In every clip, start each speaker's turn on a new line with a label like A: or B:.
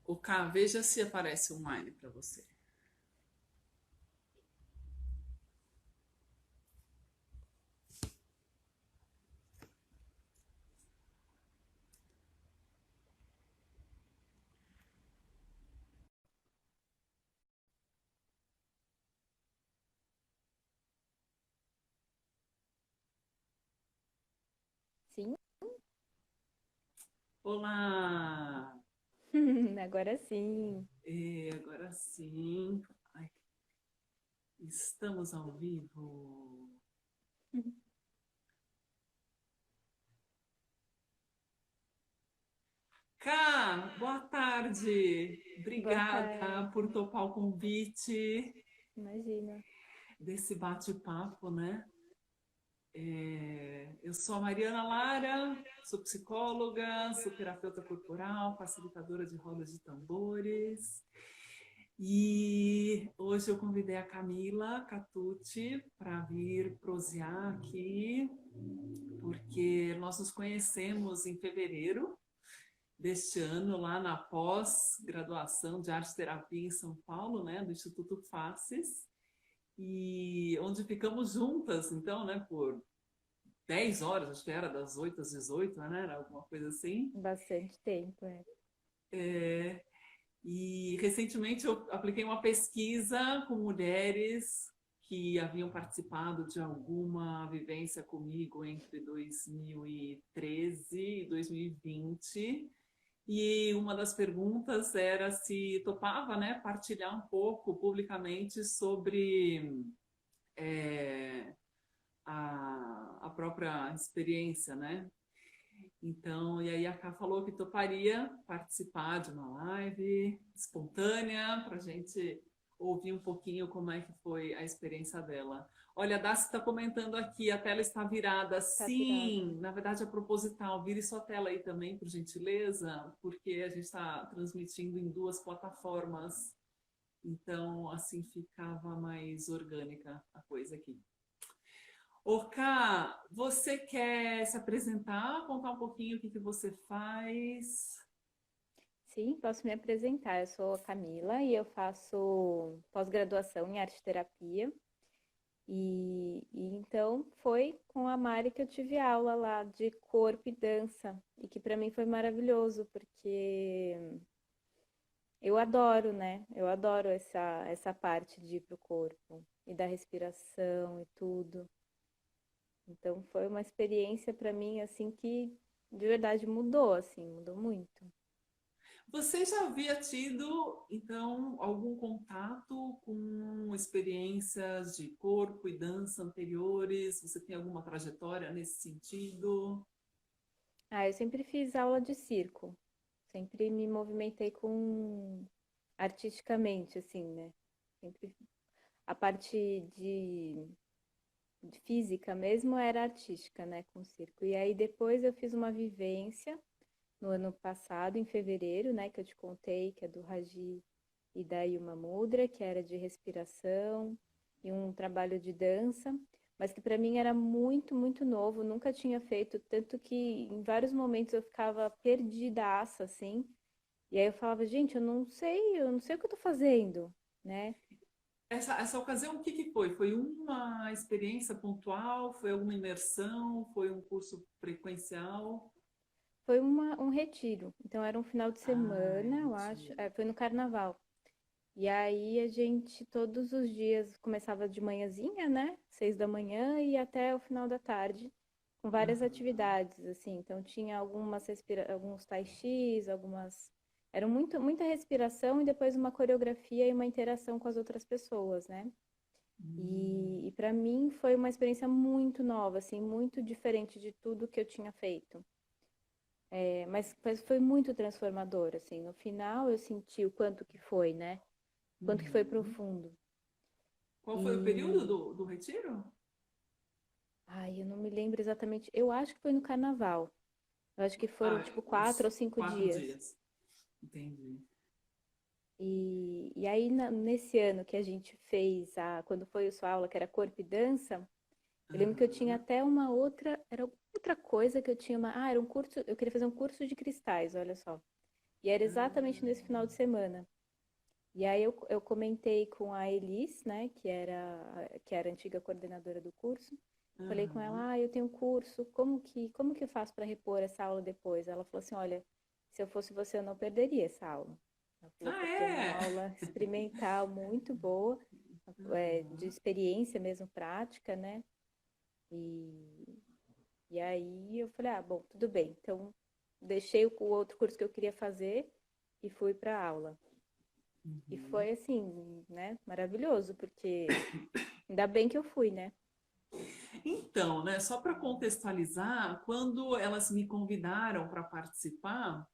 A: O K, veja se aparece online para você.
B: Sim,
A: Olá!
B: agora sim.
A: Agora sim. Ai, estamos ao vivo. Cá, boa tarde.
B: Boa
A: Obrigada por
B: tarde.
A: topar o convite
B: Imagina.
A: desse bate-papo, né? Eu sou a Mariana Lara, sou psicóloga, sou terapeuta corporal, facilitadora de rodas de tambores. E hoje eu convidei a Camila Catucci para vir prosear aqui, porque nós nos conhecemos em fevereiro deste ano, lá na pós-graduação de arte terapia em São Paulo, né, do Instituto Faces, e onde ficamos juntas, então, né, por 10 horas, acho que era das 8 às 18, né, era alguma coisa assim.
B: Bastante tempo, é.
A: É, e recentemente eu apliquei uma pesquisa com mulheres que haviam participado de alguma vivência comigo entre 2013 e 2020. E uma das perguntas era se topava, né, partilhar um pouco publicamente sobre é, a própria experiência, né? Então, e aí a Ká falou que toparia participar de uma live espontânea para a gente ouvir um pouquinho como é que foi a experiência dela. Olha, a Daci está comentando aqui, a tela está virada.
B: Tá virada.
A: Sim, na verdade é proposital. Vire sua tela aí também, por gentileza, porque a gente está transmitindo em duas plataformas. Então, assim ficava mais orgânica a coisa aqui. Oka, você quer se apresentar, contar um pouquinho o que que você faz?
B: Sim, posso me apresentar. Eu sou a Camila e eu faço pós-graduação em arte terapia. E então foi com a Mari que eu tive aula lá de corpo e dança. E que para mim foi maravilhoso, porque eu adoro, né? Eu adoro essa parte de ir pro corpo e da respiração e tudo. Então foi uma experiência para mim assim que de verdade mudou, assim, mudou muito.
A: Você já havia tido, então, algum contato com experiências de corpo e dança anteriores? Você tem alguma trajetória nesse sentido?
B: Ah, eu sempre fiz aula de circo. Sempre me movimentei com artisticamente, assim, né? Sempre a parte de física mesmo era artística, né, com circo. E aí depois eu fiz uma vivência no ano passado, em fevereiro, né, que eu te contei, que é do Raji e da Yuma Mudra, que era de respiração e um trabalho de dança, mas que para mim era muito, muito novo, nunca tinha feito, tanto que em vários momentos eu ficava perdidaça, assim, e aí eu falava, gente, eu não sei o que eu tô fazendo, né?
A: Essa ocasião, o que que foi? Foi uma experiência pontual? Foi alguma imersão? Foi um curso frequencial?
B: Foi um retiro, então era um final de
A: Ah,
B: semana, eu acho,
A: mentira.
B: foi no carnaval. E aí a gente todos os dias começava de manhãzinha, né? 6 da manhã e até o final da tarde, com várias
A: Aham.
B: atividades, assim. Então tinha alguns tai chis, algumas. Era muita respiração e depois uma coreografia e uma interação com as outras pessoas, né? E para mim foi uma experiência muito nova, assim, muito diferente de tudo que eu tinha feito. Mas foi muito transformador, assim. No final eu senti o quanto que foi, né? Quanto que foi
A: Uhum.
B: profundo.
A: Qual foi o período
B: E,
A: do retiro?
B: ai, eu não me lembro exatamente. Eu acho que foi no carnaval. Eu acho que foram
A: Ah,
B: tipo quatro
A: uns
B: ou cinco
A: 4
B: dias.
A: dias. Entendi.
B: E aí, nesse ano que a gente fez, quando foi a sua aula, que era corpo e dança, eu lembro que eu tinha
A: Aham.
B: até uma outra, era outra coisa que eu tinha era um curso, eu queria fazer um curso de cristais, olha só. E era exatamente nesse final de semana. E aí eu comentei com a Elis, né, que era a antiga coordenadora do curso. Falei com
A: Aham.
B: ela, eu tenho um curso, como que eu faço para repor essa aula depois? Ela falou assim, olha, se eu fosse você, eu não perderia essa aula. Ela falou,
A: Ah,
B: porque é uma
A: é?
B: aula experimental muito boa, de
A: Aham.
B: experiência mesmo prática, né? E, e aí eu falei, bom, tudo bem. Então, deixei o outro curso que eu queria fazer e fui para a aula. E
A: Uhum.
B: foi assim, né, maravilhoso, porque ainda bem que eu fui, né?
A: Então, né, só para contextualizar, quando elas me convidaram para participar,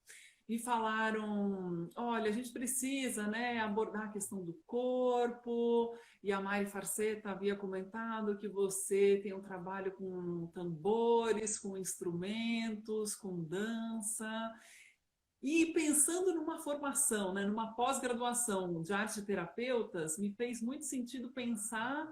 A: me falaram, olha, a gente precisa, né, abordar a questão do corpo, e a Mari Farceta havia comentado que você tem um trabalho com tambores, com instrumentos, com dança, e pensando numa formação, né, numa pós-graduação de arte terapeutas, me fez muito sentido pensar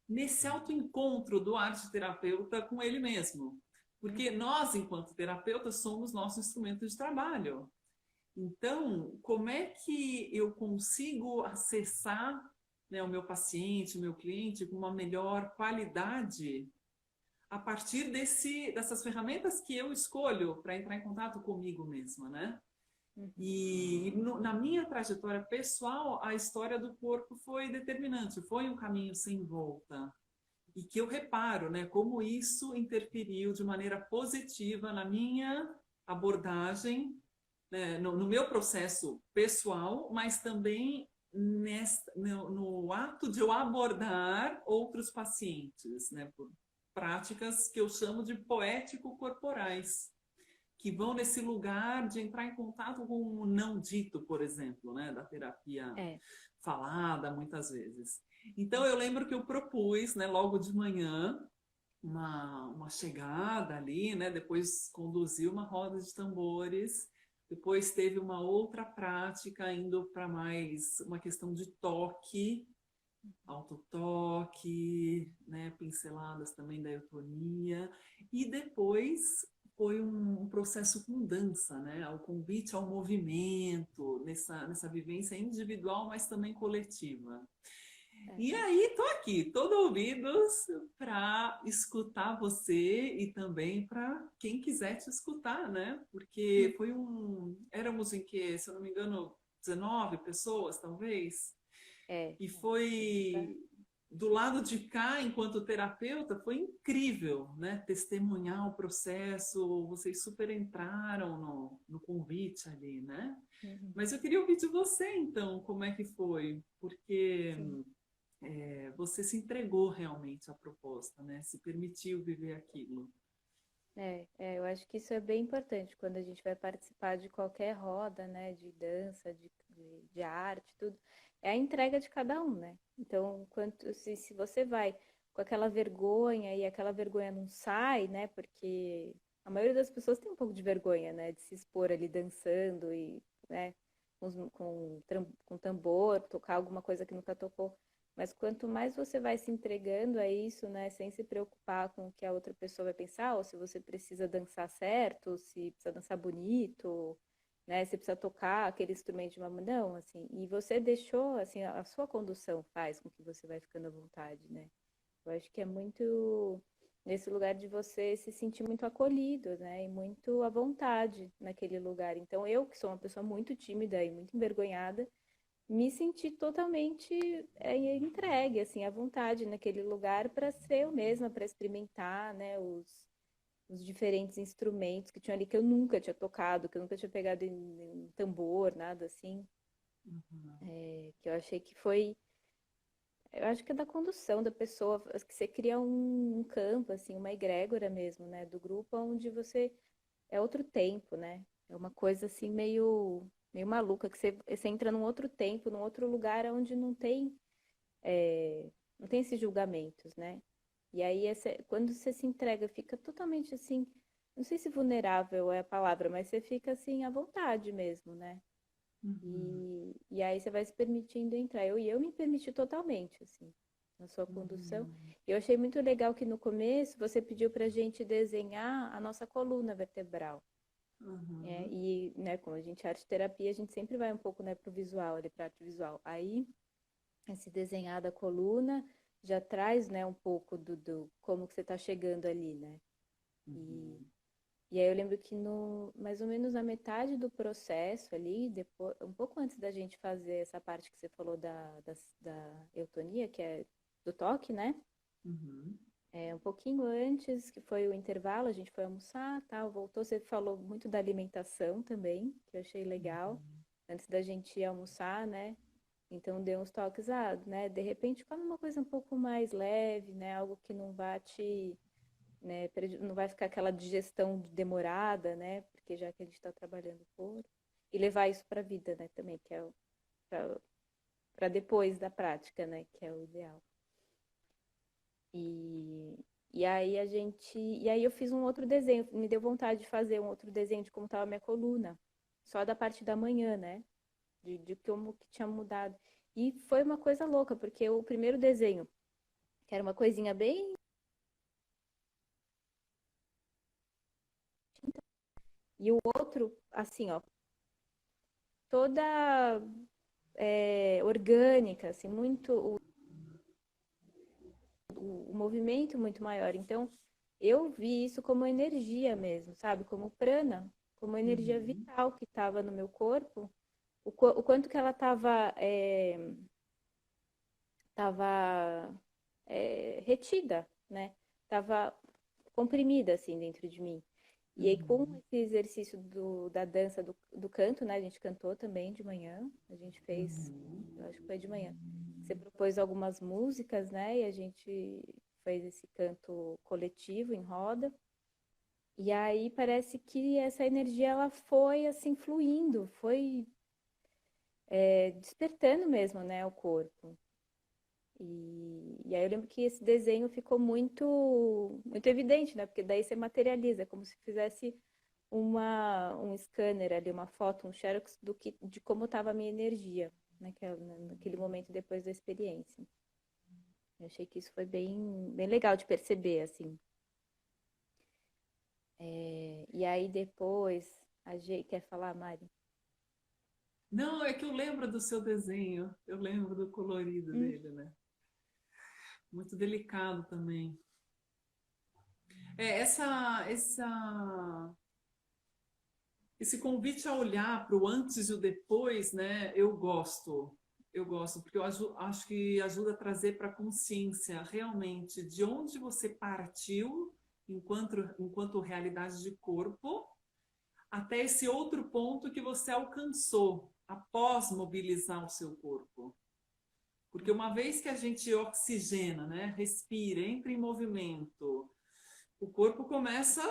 A: nesse autoencontro do arte terapeuta com ele mesmo. Porque nós, enquanto terapeutas, somos nosso instrumento de trabalho. Então, como é que eu consigo acessar, né, o meu paciente, o meu cliente com uma melhor qualidade a partir dessas ferramentas que eu escolho para entrar em contato comigo mesma, né?
B: Uhum.
A: E na minha trajetória pessoal, a história do corpo foi determinante, foi um caminho sem volta. E que eu reparo, né, como isso interferiu de maneira positiva na minha abordagem, né, no meu processo pessoal, mas também no ato de eu abordar outros pacientes, né, por práticas que eu chamo de poético-corporais, que vão nesse lugar de entrar em contato com o não dito, por exemplo, né, da terapia
B: É.
A: falada muitas vezes. Então eu lembro que eu propus, né, logo de manhã, uma chegada ali, né, depois conduzi uma roda de tambores, depois teve uma outra prática indo para mais uma questão de toque, autotoque, né, pinceladas também da eutonia, e depois foi um processo com dança, né, o convite ao movimento, nessa vivência individual, mas também coletiva. E
B: É.
A: aí, tô aqui, todo ouvidos para escutar você e também para quem quiser te escutar, né? Porque éramos em que, se eu não me engano, 19 pessoas, talvez.
B: É.
A: E
B: Tá.
A: foi do lado de cá, enquanto terapeuta, foi incrível, né? Testemunhar o processo, vocês super entraram no convite ali, né?
B: Uhum.
A: Mas eu queria ouvir de você, então, como é que foi? Porque
B: Sim.
A: você se entregou realmente à proposta, né? Se permitiu viver aquilo.
B: Eu acho que isso é bem importante quando a gente vai participar de qualquer roda, né, de dança, de arte, tudo. É a entrega de cada um, né? Então, se você vai com aquela vergonha e aquela vergonha não sai, né? Porque a maioria das pessoas tem um pouco de vergonha, né, de se expor ali dançando e, né, com tambor, tocar alguma coisa que nunca tocou. Mas quanto mais você vai se entregando a isso, né, sem se preocupar com o que a outra pessoa vai pensar, ou se você precisa dançar certo, se precisa dançar bonito, né, se precisa tocar aquele instrumento de uma não, assim, e você deixou, assim, a sua condução faz com que você vai ficando à vontade, né? Eu acho que é muito nesse lugar de você se sentir muito acolhido, né, e muito à vontade naquele lugar. Então, eu que sou uma pessoa muito tímida e muito envergonhada, me senti totalmente entregue, assim, à vontade naquele lugar para ser eu mesma, para experimentar, né, os diferentes instrumentos que tinham ali que eu nunca tinha tocado, que eu nunca tinha pegado em tambor, nada assim,
A: Uhum.
B: que eu achei que foi, eu acho que é da condução da pessoa, que você cria um campo, assim, uma egrégora mesmo, né, do grupo, onde você é outro tempo, né, é uma coisa assim meio maluca, que você entra num outro tempo, num outro lugar onde não tem esses julgamentos, né? E aí, quando você se entrega, fica totalmente assim, não sei se vulnerável é a palavra, mas você fica assim à vontade mesmo, né?
A: Uhum.
B: E aí você vai se permitindo entrar. Eu me permiti totalmente, assim, na sua condução.
A: Uhum.
B: E eu achei muito legal que no começo você pediu pra gente desenhar a nossa coluna vertebral.
A: Uhum.
B: E, né, como a gente é arte terapia, a gente sempre vai um pouco, né, pro visual, ali, pra arte visual. Aí, esse desenhar da coluna já traz, né, um pouco do como que você tá chegando ali, né? E,
A: Uhum.
B: e aí eu lembro que no, mais ou menos na metade do processo ali, depois, um pouco antes da gente fazer essa parte que você falou da eutonia, que é do toque, né?
A: Uhum.
B: Um pouquinho antes, que foi o intervalo, a gente foi almoçar, tal, voltou, você falou muito da alimentação também, que eu achei legal,
A: Uhum.
B: antes da gente ir almoçar, né? Então deu uns toques, né, de repente come uma coisa um pouco mais leve, né, algo que não vai te, né, não vai ficar aquela digestão demorada, né, porque já que a gente está trabalhando o corpo, e levar isso para a vida, né, também, que é para depois da prática, né, que é o ideal. E, e aí eu fiz um outro desenho, me deu vontade de fazer um outro desenho de como estava a minha coluna, só da parte da manhã, né? De como que tinha mudado. E foi uma coisa louca, porque o primeiro desenho, que era uma coisinha bem. E o outro, assim, ó, toda orgânica, assim, muito. O movimento muito maior. Então, eu vi isso como energia mesmo, sabe? Como prana, como energia
A: Uhum.
B: vital que estava no meu corpo, o quanto que ela estava tava, retida, né? Tava comprimida, assim, dentro de mim. E aí, com
A: Uhum.
B: esse exercício da dança do canto, né? A gente cantou também de manhã. A gente fez,
A: Uhum.
B: eu acho que foi de manhã. Você propôs algumas músicas, né? E a gente fez esse canto coletivo em roda. E aí parece que essa energia ela foi assim fluindo, foi despertando mesmo, né, o corpo. E aí eu lembro que esse desenho ficou muito evidente, né? Porque daí você materializa, é como se fizesse um scanner ali, uma foto, um xerox de como estava a minha energia naquele momento depois da experiência. Eu achei que isso foi bem legal de perceber, assim. E aí depois, quer falar, Mari?
A: Não, é que eu lembro do seu desenho, eu lembro do colorido
B: Hum,
A: dele, né? Muito delicado também. É, esse convite a olhar para o antes e o depois, né? Eu gosto. Eu gosto, porque acho que ajuda a trazer para a consciência realmente de onde você partiu enquanto realidade de corpo, até esse outro ponto que você alcançou após mobilizar o seu corpo. Porque uma vez que a gente oxigena, né, respira, entra em movimento, o corpo começa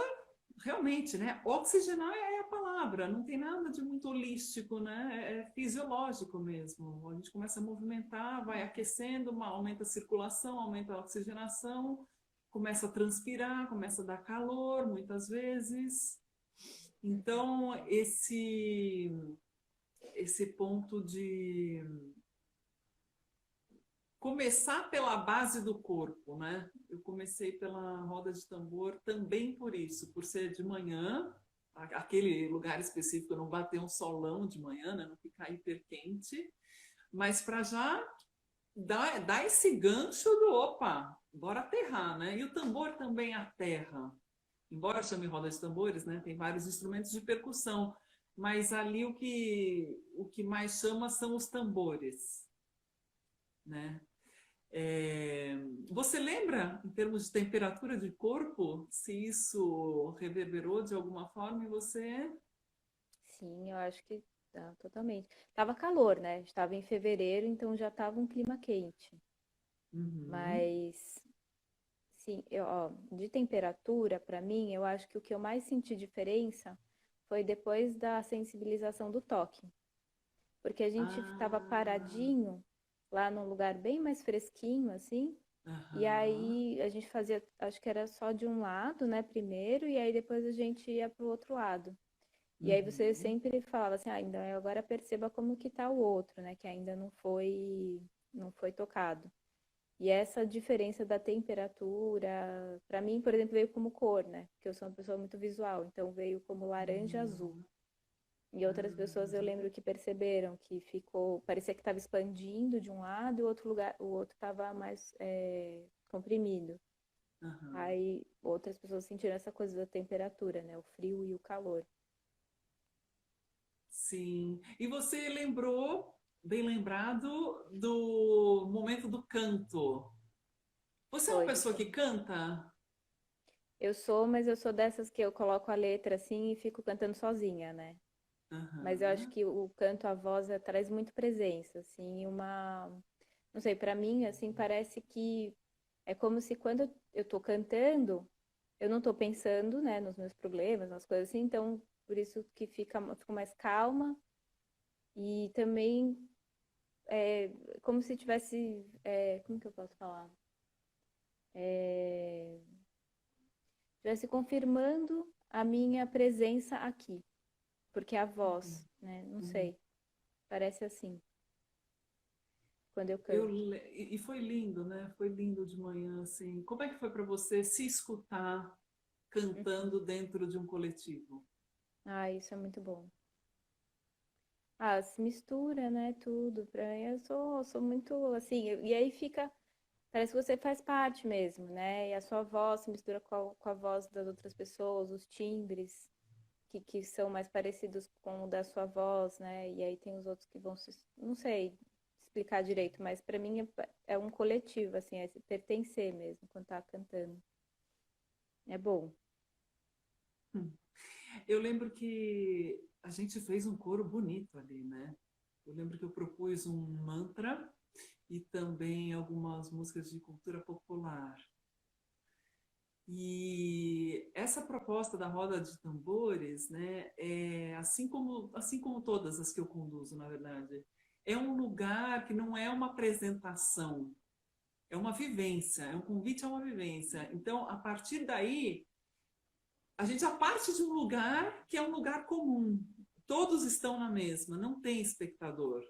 A: realmente, né? Oxigenar é a palavra, não tem nada de muito holístico, né? É fisiológico mesmo. A gente começa a movimentar, vai aquecendo, aumenta a circulação, aumenta a oxigenação, começa a transpirar, começa a dar calor, muitas vezes. Então, esse ponto de começar pela base do corpo, né? Eu comecei pela roda de tambor também por isso, por ser de manhã, aquele lugar específico não bater um solão de manhã, né? Não ficar hiper quente, mas para já dar esse gancho do opa, bora aterrar, né? E o tambor também aterra. Embora chame roda de tambores, né? Tem vários instrumentos de percussão, mas ali o que mais chama são os tambores, né? É, você lembra, em termos de temperatura de corpo, se isso reverberou de alguma forma em você?
B: sim, eu acho que totalmente. Tava calor, né? Estava em fevereiro, então já tava um clima quente.
A: Uhum.
B: Mas, sim, ó, de temperatura, para mim, eu acho que o que eu mais senti diferença foi depois da sensibilização do toque. Porque a gente estava
A: Ah,
B: paradinho lá num lugar bem mais fresquinho, assim. E
A: aham.
B: aí a gente fazia, acho que era só de um lado, né, primeiro, e aí depois a gente ia para o outro lado. E aí você
A: Uhum.
B: sempre falava assim, então agora perceba como que tá o outro, né, que ainda não foi tocado. E essa diferença da temperatura, para mim, por exemplo, veio como cor, né? Porque eu sou uma pessoa muito visual, então veio como laranja azul.
A: Hum,
B: E outras pessoas eu lembro que perceberam que ficou, parecia que estava expandindo de um lado e o outro lugar, o outro estava mais comprimido.
A: aham.
B: Aí outras pessoas sentiram essa coisa da temperatura, né? O frio e o calor.
A: Sim. E você lembrou, bem lembrado, do momento do canto. Você é uma
B: Foi do
A: pessoa que
B: canto.
A: canta?
B: Eu sou, mas eu sou dessas que eu coloco a letra assim e fico cantando sozinha, né? Mas eu acho
A: Aham.
B: que o canto, a voz, traz muito presença, assim, uma, não sei, para mim, assim, parece que é como se quando eu tô cantando, eu não tô pensando, né, nos meus problemas, nas coisas assim, então por isso que fico mais calma e também é como se tivesse, como que eu posso falar? É, tivesse confirmando a minha presença aqui, porque a voz, né, não
A: Uhum.
B: sei, parece assim, quando eu
A: Eu,
B: canto.
A: e foi lindo, né? Foi lindo de manhã, assim. Como é que foi para você se escutar
B: Uhum.
A: cantando dentro de um coletivo?
B: Ah, isso é muito bom. Ah, se mistura, né, tudo. Pra mim, eu sou muito assim, e aí fica, parece que você faz parte mesmo, né? E a sua voz se mistura com a voz das outras pessoas, os timbres que são mais parecidos com o da sua voz, né? E aí tem os outros que vão se, não sei explicar direito, mas pra mim é um coletivo, assim, é se pertencer mesmo quando tá cantando. É bom.
A: Hum. Eu lembro que a gente fez um coro bonito ali, né? Eu lembro que eu propus um mantra e também algumas músicas de cultura popular. E essa proposta da roda de tambores, né, assim como todas as que eu conduzo, na verdade, é um lugar que não é uma apresentação, é uma vivência, é um convite a uma vivência. Então, a partir daí, a gente já parte de um lugar que é um lugar comum. Todos estão na mesma, não tem espectador,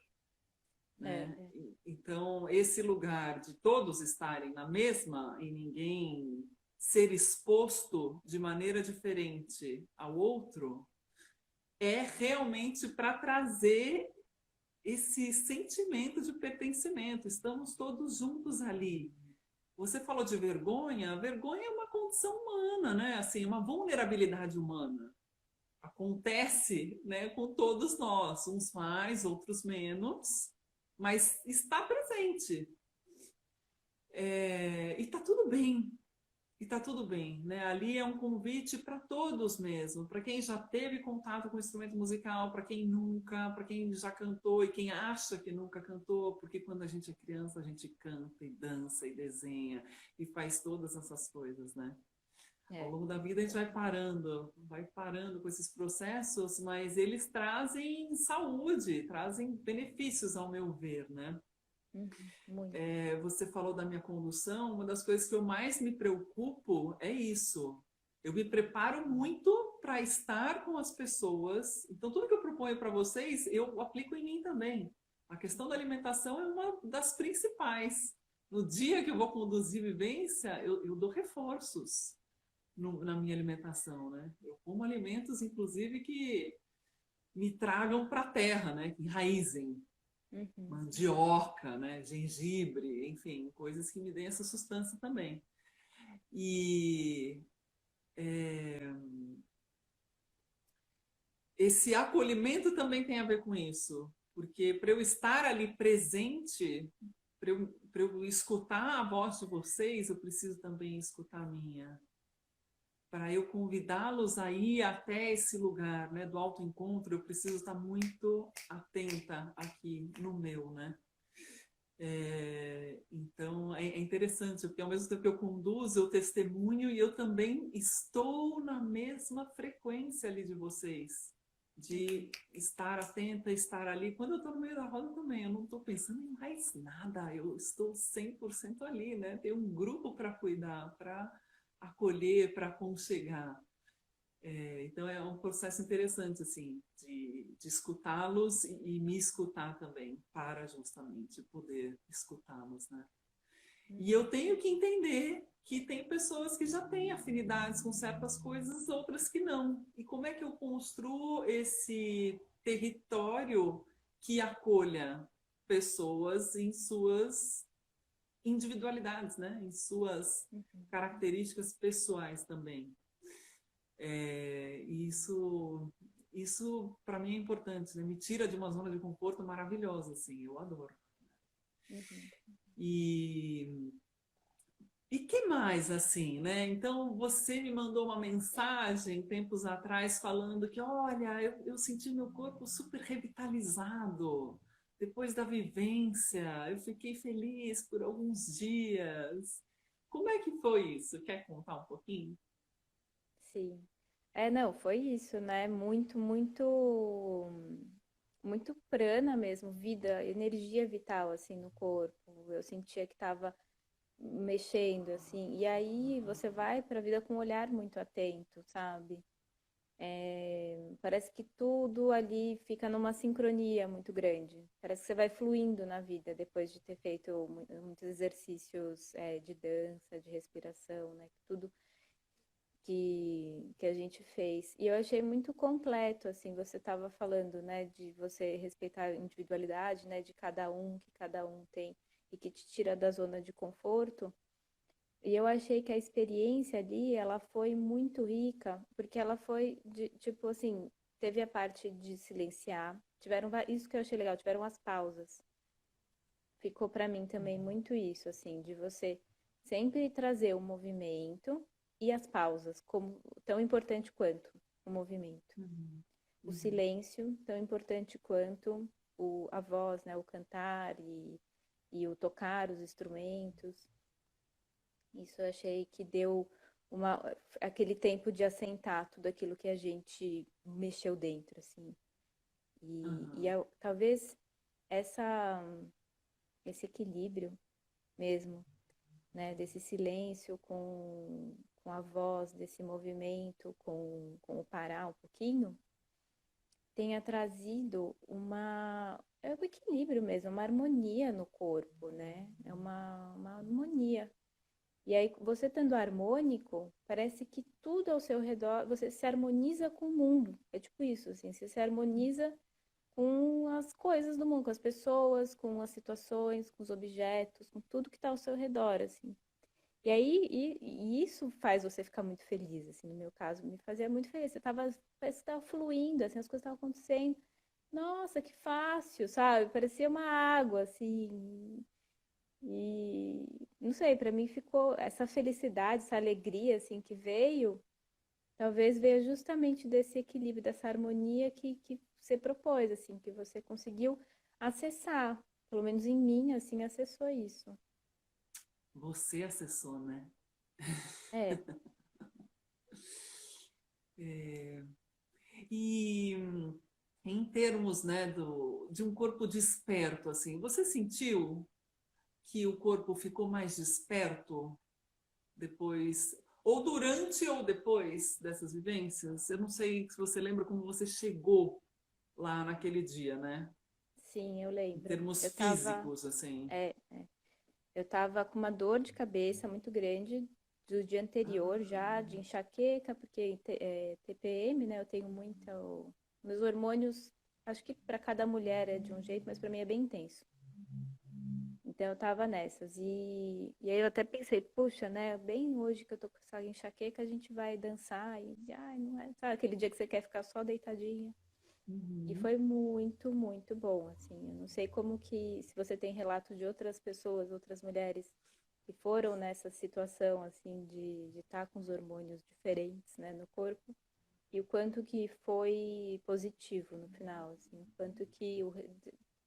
B: É,
A: né?
B: é.
A: Então, esse lugar de todos estarem na mesma e ninguém ser exposto de maneira diferente ao outro é realmente para trazer esse sentimento de pertencimento. Estamos todos juntos ali. Você falou de vergonha, a vergonha é uma condição humana, né? Assim, uma vulnerabilidade humana. Acontece, né, com todos nós, uns mais, outros menos, mas está presente. E está tudo bem, e está tudo bem, né? Ali é um convite para todos mesmo, para quem já teve contato com o instrumento musical, para quem nunca, para quem já cantou e quem acha que nunca cantou, porque quando a gente é criança a gente canta e dança e desenha e faz todas essas coisas, né? Ao
B: É.
A: longo da vida a gente vai parando com esses processos, mas eles trazem saúde, trazem benefícios ao meu ver, né?
B: Uhum, muito.
A: Você falou da minha condução, uma das coisas que eu mais me preocupo é isso. Eu me preparo muito para estar com as pessoas. Então, tudo que eu proponho para vocês, eu aplico em mim também. A questão da alimentação é uma das principais. No dia que eu vou conduzir vivência, eu dou reforços na minha alimentação, né? Eu como alimentos, inclusive, que me tragam para a terra, né? Que enraizem
B: Uhum.
A: mandioca, né, gengibre, enfim, coisas que me deem essa sustância também. E esse acolhimento também tem a ver com isso, porque para eu estar ali presente, para eu escutar a voz de vocês, eu preciso também escutar a minha. Para eu convidá-los a ir até esse lugar, né, do autoencontro, eu preciso estar muito atenta aqui no meu, né? Então é interessante, porque ao mesmo tempo que eu conduzo, eu testemunho e eu também estou na mesma frequência ali de vocês, de estar atenta, estar ali. Quando eu estou no meio da roda também, eu não estou pensando em mais nada, eu estou 100% ali, né? Tem um grupo para cuidar, para acolher, para aconchegar. Então é um processo interessante assim de escutá-los e me escutar também para justamente poder escutá-los, né? E eu tenho que entender que tem pessoas que já têm afinidades com certas coisas, outras que não. E como é que eu construo esse território que acolha pessoas em suas individualidades, né? Em suas
B: Uhum.
A: características pessoais também. Isso para mim é importante, né? Me tira de uma zona de conforto maravilhosa, assim, eu adoro.
B: Uhum.
A: E que mais assim, né? Então você me mandou uma mensagem tempos atrás falando que, olha, eu senti meu corpo super revitalizado depois da vivência, eu fiquei feliz por alguns dias. Como é que foi isso? Quer contar um pouquinho?
B: Sim. Não, foi isso, né? Muito prana mesmo, vida, energia vital, assim, no corpo. Eu sentia que estava mexendo, assim. E aí você vai para a vida com um olhar muito atento, sabe? Parece que tudo ali fica numa sincronia muito grande. Parece que você vai fluindo na vida depois de ter feito muitos exercícios, de dança, de respiração, né? Tudo que a gente fez. E eu achei muito completo, assim, você estava falando, né, de você respeitar a individualidade, né, de cada um, que cada um tem e que te tira da zona de conforto. E eu achei que a experiência ali, ela foi muito rica, porque ela foi de, tipo assim, teve a parte de silenciar, isso que eu achei legal, tiveram as pausas. Ficou para mim também muito isso, assim, de você sempre trazer o movimento e as pausas, como tão importante quanto o movimento.
A: Uhum,
B: O
A: uhum,
B: silêncio, tão importante quanto a voz, né, o cantar e o tocar os instrumentos. Isso eu achei que deu aquele tempo de assentar tudo aquilo que a gente mexeu dentro, assim.
A: uhum,
B: Talvez essa, esse equilíbrio mesmo, né, desse silêncio com a voz, desse movimento, com o parar um pouquinho, tenha trazido é um equilíbrio mesmo, uma harmonia no corpo, né? É uma harmonia. E aí, você estando harmônico, parece que tudo ao seu redor, você se harmoniza com o mundo. É tipo isso, assim, você se harmoniza com as coisas do mundo, com as pessoas, com as situações, com os objetos, com tudo que está ao seu redor, assim. E aí, e isso faz você ficar muito feliz, assim, no meu caso, me fazia muito feliz. Parece que tava fluindo, assim, as coisas estavam acontecendo. Nossa, que fácil, sabe? Parecia uma água, assim. E não sei, para mim ficou essa felicidade, essa alegria, assim, que veio, talvez veio justamente desse equilíbrio, dessa harmonia que você propôs, assim, que você conseguiu acessar. Pelo menos em mim, assim, acessou isso.
A: você acessou, né?
B: É.
A: É, e em termos, né, de um corpo desperto, assim, você sentiu que o corpo ficou mais desperto depois, ou durante ou depois dessas vivências? Eu não sei se você lembra como você chegou lá naquele dia, né?
B: Sim, eu
A: Em
B: lembro.
A: termos físicos, assim.
B: É, eu tava com uma dor de cabeça muito grande do dia anterior já,
A: Ah,
B: de enxaqueca, porque TPM, né? Eu tenho meus hormônios, acho que para cada mulher é de um jeito, mas para mim é bem intenso. Então eu tava nessas. E aí eu até pensei, puxa, né? Bem hoje que eu tô com essa enxaqueca, a gente vai dançar ai, não é, sabe aquele dia que você quer ficar só deitadinha? E
A: uhum.
B: foi muito, muito bom, assim. Eu não sei como que, se você tem relatos de outras pessoas, outras mulheres que foram nessa situação, assim, de estar com os hormônios diferentes, né, no corpo, e o quanto que foi positivo no final, assim, o quanto que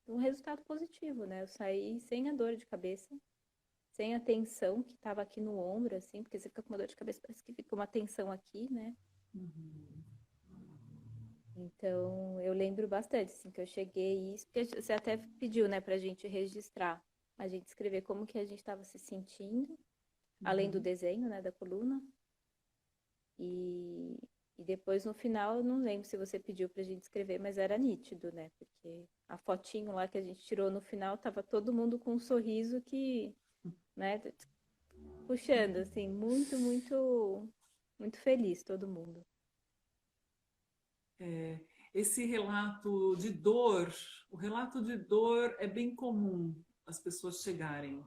B: um resultado positivo, né? Eu saí sem a dor de cabeça, sem a tensão que estava aqui no ombro, assim, porque você fica com uma dor de cabeça, parece que fica uma tensão aqui, né?
A: Uhum.
B: Então, eu lembro bastante, assim, que eu cheguei isso, porque você até pediu, né, pra gente registrar, a gente escrever como que a gente estava se sentindo, além do
A: Uhum.
B: desenho, né, da coluna, e, e depois no final, eu não lembro se você pediu pra gente escrever, mas era nítido, né, porque a fotinho lá que a gente tirou no final, tava todo mundo com um sorriso que né? Puxando, assim, muito, muito, muito feliz todo mundo.
A: Esse relato de dor, o relato de dor é bem comum as pessoas chegarem.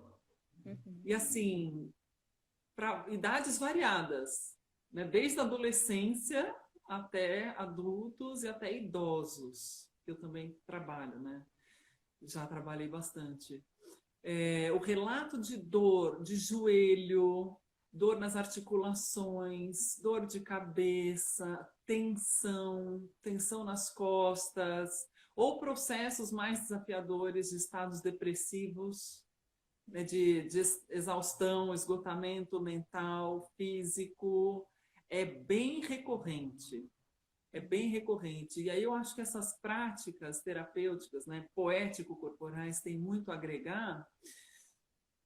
B: Uhum.
A: E assim, para idades variadas, né? Desde a adolescência até adultos e até idosos, que eu também trabalho, né? Já trabalhei bastante. O relato de dor de joelho, dor nas articulações, dor de cabeça, tensão nas costas, ou processos mais desafiadores de estados depressivos, né, de exaustão, esgotamento mental, físico, é bem recorrente. É bem recorrente. E aí eu acho que essas práticas terapêuticas, né, poético-corporais, têm muito a agregar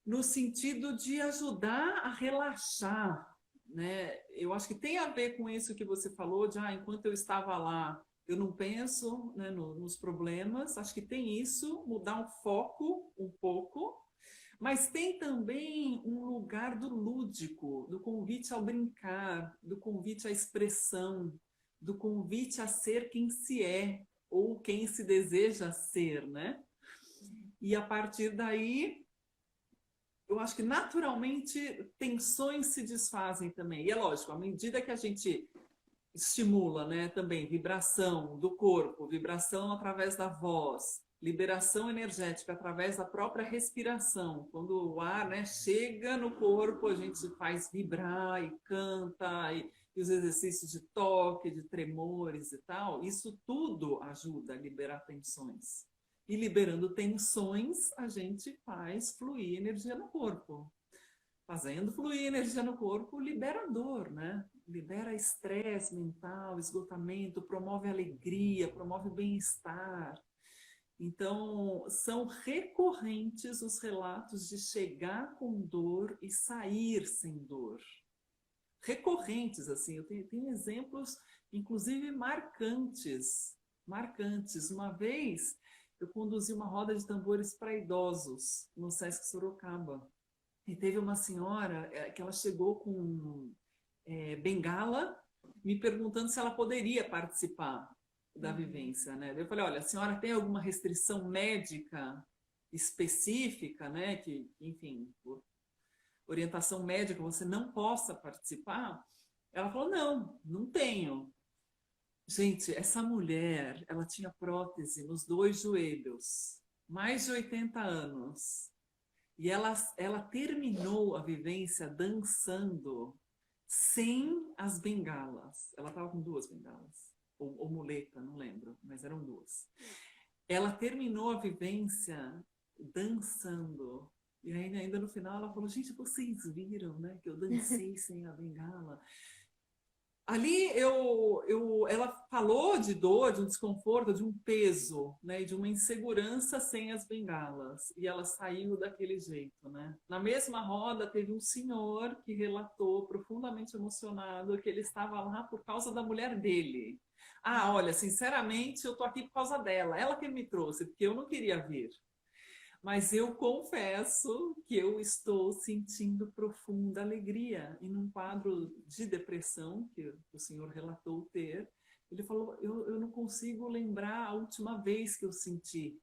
A: no sentido de ajudar a relaxar, né? Eu acho que tem a ver com isso que você falou, de enquanto eu estava lá, eu não penso, né, nos problemas. Acho que tem isso, mudar o foco um pouco, mas tem também um lugar do lúdico, do convite ao brincar, do convite à expressão, do convite a ser quem se é ou quem se deseja ser, né? E a partir daí, eu acho que naturalmente tensões se desfazem também. E é lógico, à medida que a gente estimula, né, também vibração do corpo, vibração através da voz, liberação energética através da própria respiração. Quando o ar, né, chega no corpo, a gente faz vibrar e canta, e os exercícios de toque, de tremores e tal, isso tudo ajuda a liberar tensões. E liberando tensões, a gente faz fluir energia no corpo. Fazendo fluir energia no corpo, libera dor, né? Libera estresse mental, esgotamento, promove alegria, promove bem-estar. Então, são recorrentes os relatos de chegar com dor e sair sem dor. Recorrentes, assim, eu tenho exemplos, inclusive marcantes. Marcantes. Uma vez, eu conduzi uma roda de tambores para idosos no Sesc Sorocaba. E teve uma senhora que ela chegou com bengala, me perguntando se ela poderia participar da vivência, né? Eu falei, olha, a senhora tem alguma restrição médica específica, né? Que, enfim, por orientação médica você não possa participar? Ela falou, não, não tenho. Gente, essa mulher, ela tinha prótese nos dois joelhos, mais de 80 anos. E ela terminou a vivência dançando sem as bengalas. Ela estava com duas bengalas, ou muleta, não lembro, mas eram duas. Ela terminou a vivência dançando. E ainda no final ela falou, gente, vocês viram, né, que eu dancei sem a bengala. Ali ela falou de dor, de um desconforto, de um peso, né, de uma insegurança sem as bengalas. E ela saiu daquele jeito, né? Na mesma roda teve um senhor que relatou, profundamente emocionado, que ele estava lá por causa da mulher dele. Olha, sinceramente, eu tô aqui por causa dela. Ela que me trouxe, porque eu não queria vir. Mas eu confesso que eu estou sentindo profunda alegria. E num quadro de depressão, que o senhor relatou ter, ele falou, eu não consigo lembrar a última vez que eu senti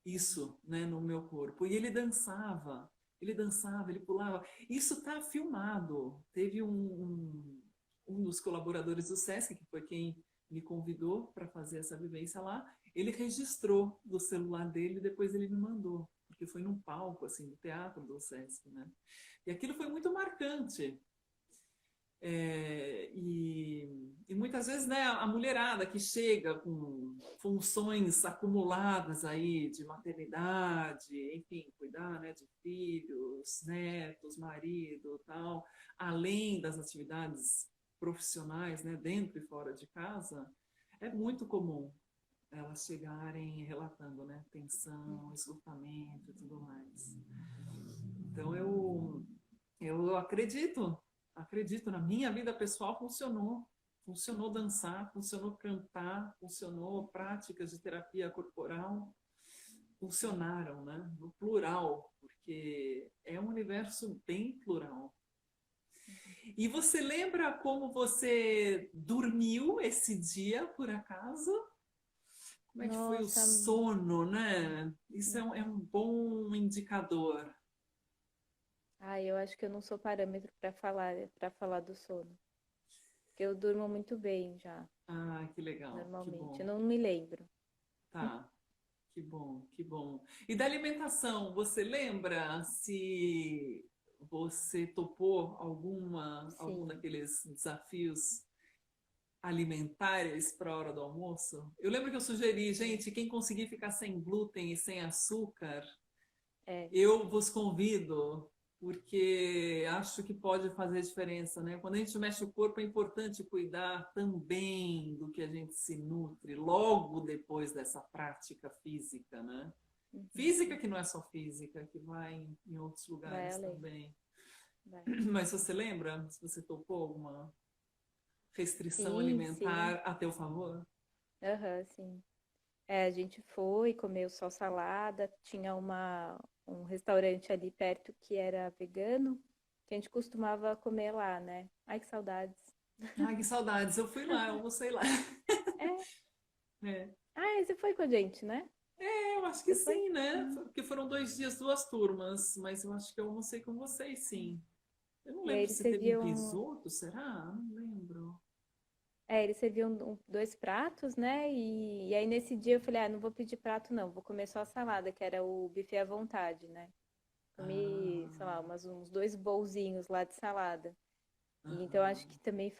A: isso, né, no meu corpo. E ele dançava, ele pulava. Isso está filmado. Teve um dos colaboradores do Sesc, que foi quem me convidou para fazer essa vivência lá, ele registrou do celular dele e depois ele me mandou, porque foi num palco, assim, no teatro do Sesc, né? E aquilo foi muito marcante. E muitas vezes, né, a mulherada que chega com funções acumuladas aí de maternidade, enfim, cuidar, né, de filhos, netos, marido, tal, além das atividades profissionais, né, dentro e fora de casa, é muito comum elas chegarem relatando, né, tensão, esgotamento e tudo mais. Então eu acredito, na minha vida pessoal funcionou dançar, funcionou cantar, funcionou práticas de terapia corporal. funcionaram, né? No plural, porque é um universo bem plural. E você lembra como você dormiu esse dia, por acaso? Como é que foi o
B: Nossa,
A: sono, né? Isso é um bom indicador.
B: ai, eu acho que eu não sou parâmetro para falar do sono. Porque eu durmo muito bem já,
A: Ah, que legal, que
B: normalmente. Eu
A: bom.
B: não me lembro.
A: Tá, que bom, que bom. E da alimentação, você lembra se você topou algum
B: Sim.
A: daqueles desafios alimentares para a hora do almoço? Eu lembro que eu sugeri, gente, quem conseguir ficar sem glúten e sem açúcar,
B: É.
A: eu vos convido, porque acho que pode fazer diferença, né? Quando a gente mexe o corpo, é importante cuidar também do que a gente se nutre logo depois dessa prática física, né?
B: Uhum.
A: Física que não é só física, que vai em outros
B: Vai
A: lugares
B: além.
A: também.
B: Vai.
A: Mas você lembra se você topou alguma restrição
B: Sim, sim.
A: alimentar a teu favor?
B: Aham, sim. É, a gente foi, comeu só salada. Tinha um restaurante ali perto que era vegano, que a gente costumava comer lá, né? Ai, que saudades.
A: Ai, que saudades. Eu fui lá, eu almocei lá.
B: É.
A: É.
B: Ah, você foi com a gente, né?
A: Eu acho que
B: Você foi?
A: sim, né? Porque foram 2 dias, 2 turmas, mas eu acho que eu almocei com vocês, sim. Eu não
B: E aí
A: lembro
B: eles
A: se teve um
B: serviam,
A: risoto, será? Não lembro.
B: eles serviam dois pratos, né? E aí nesse dia eu falei, ah, não vou pedir prato não, vou comer só a salada, que era o buffet à vontade, né? Comi, sei lá,
A: Ah,
B: uns dois bolzinhos lá de salada. E então acho
A: aham,
B: que também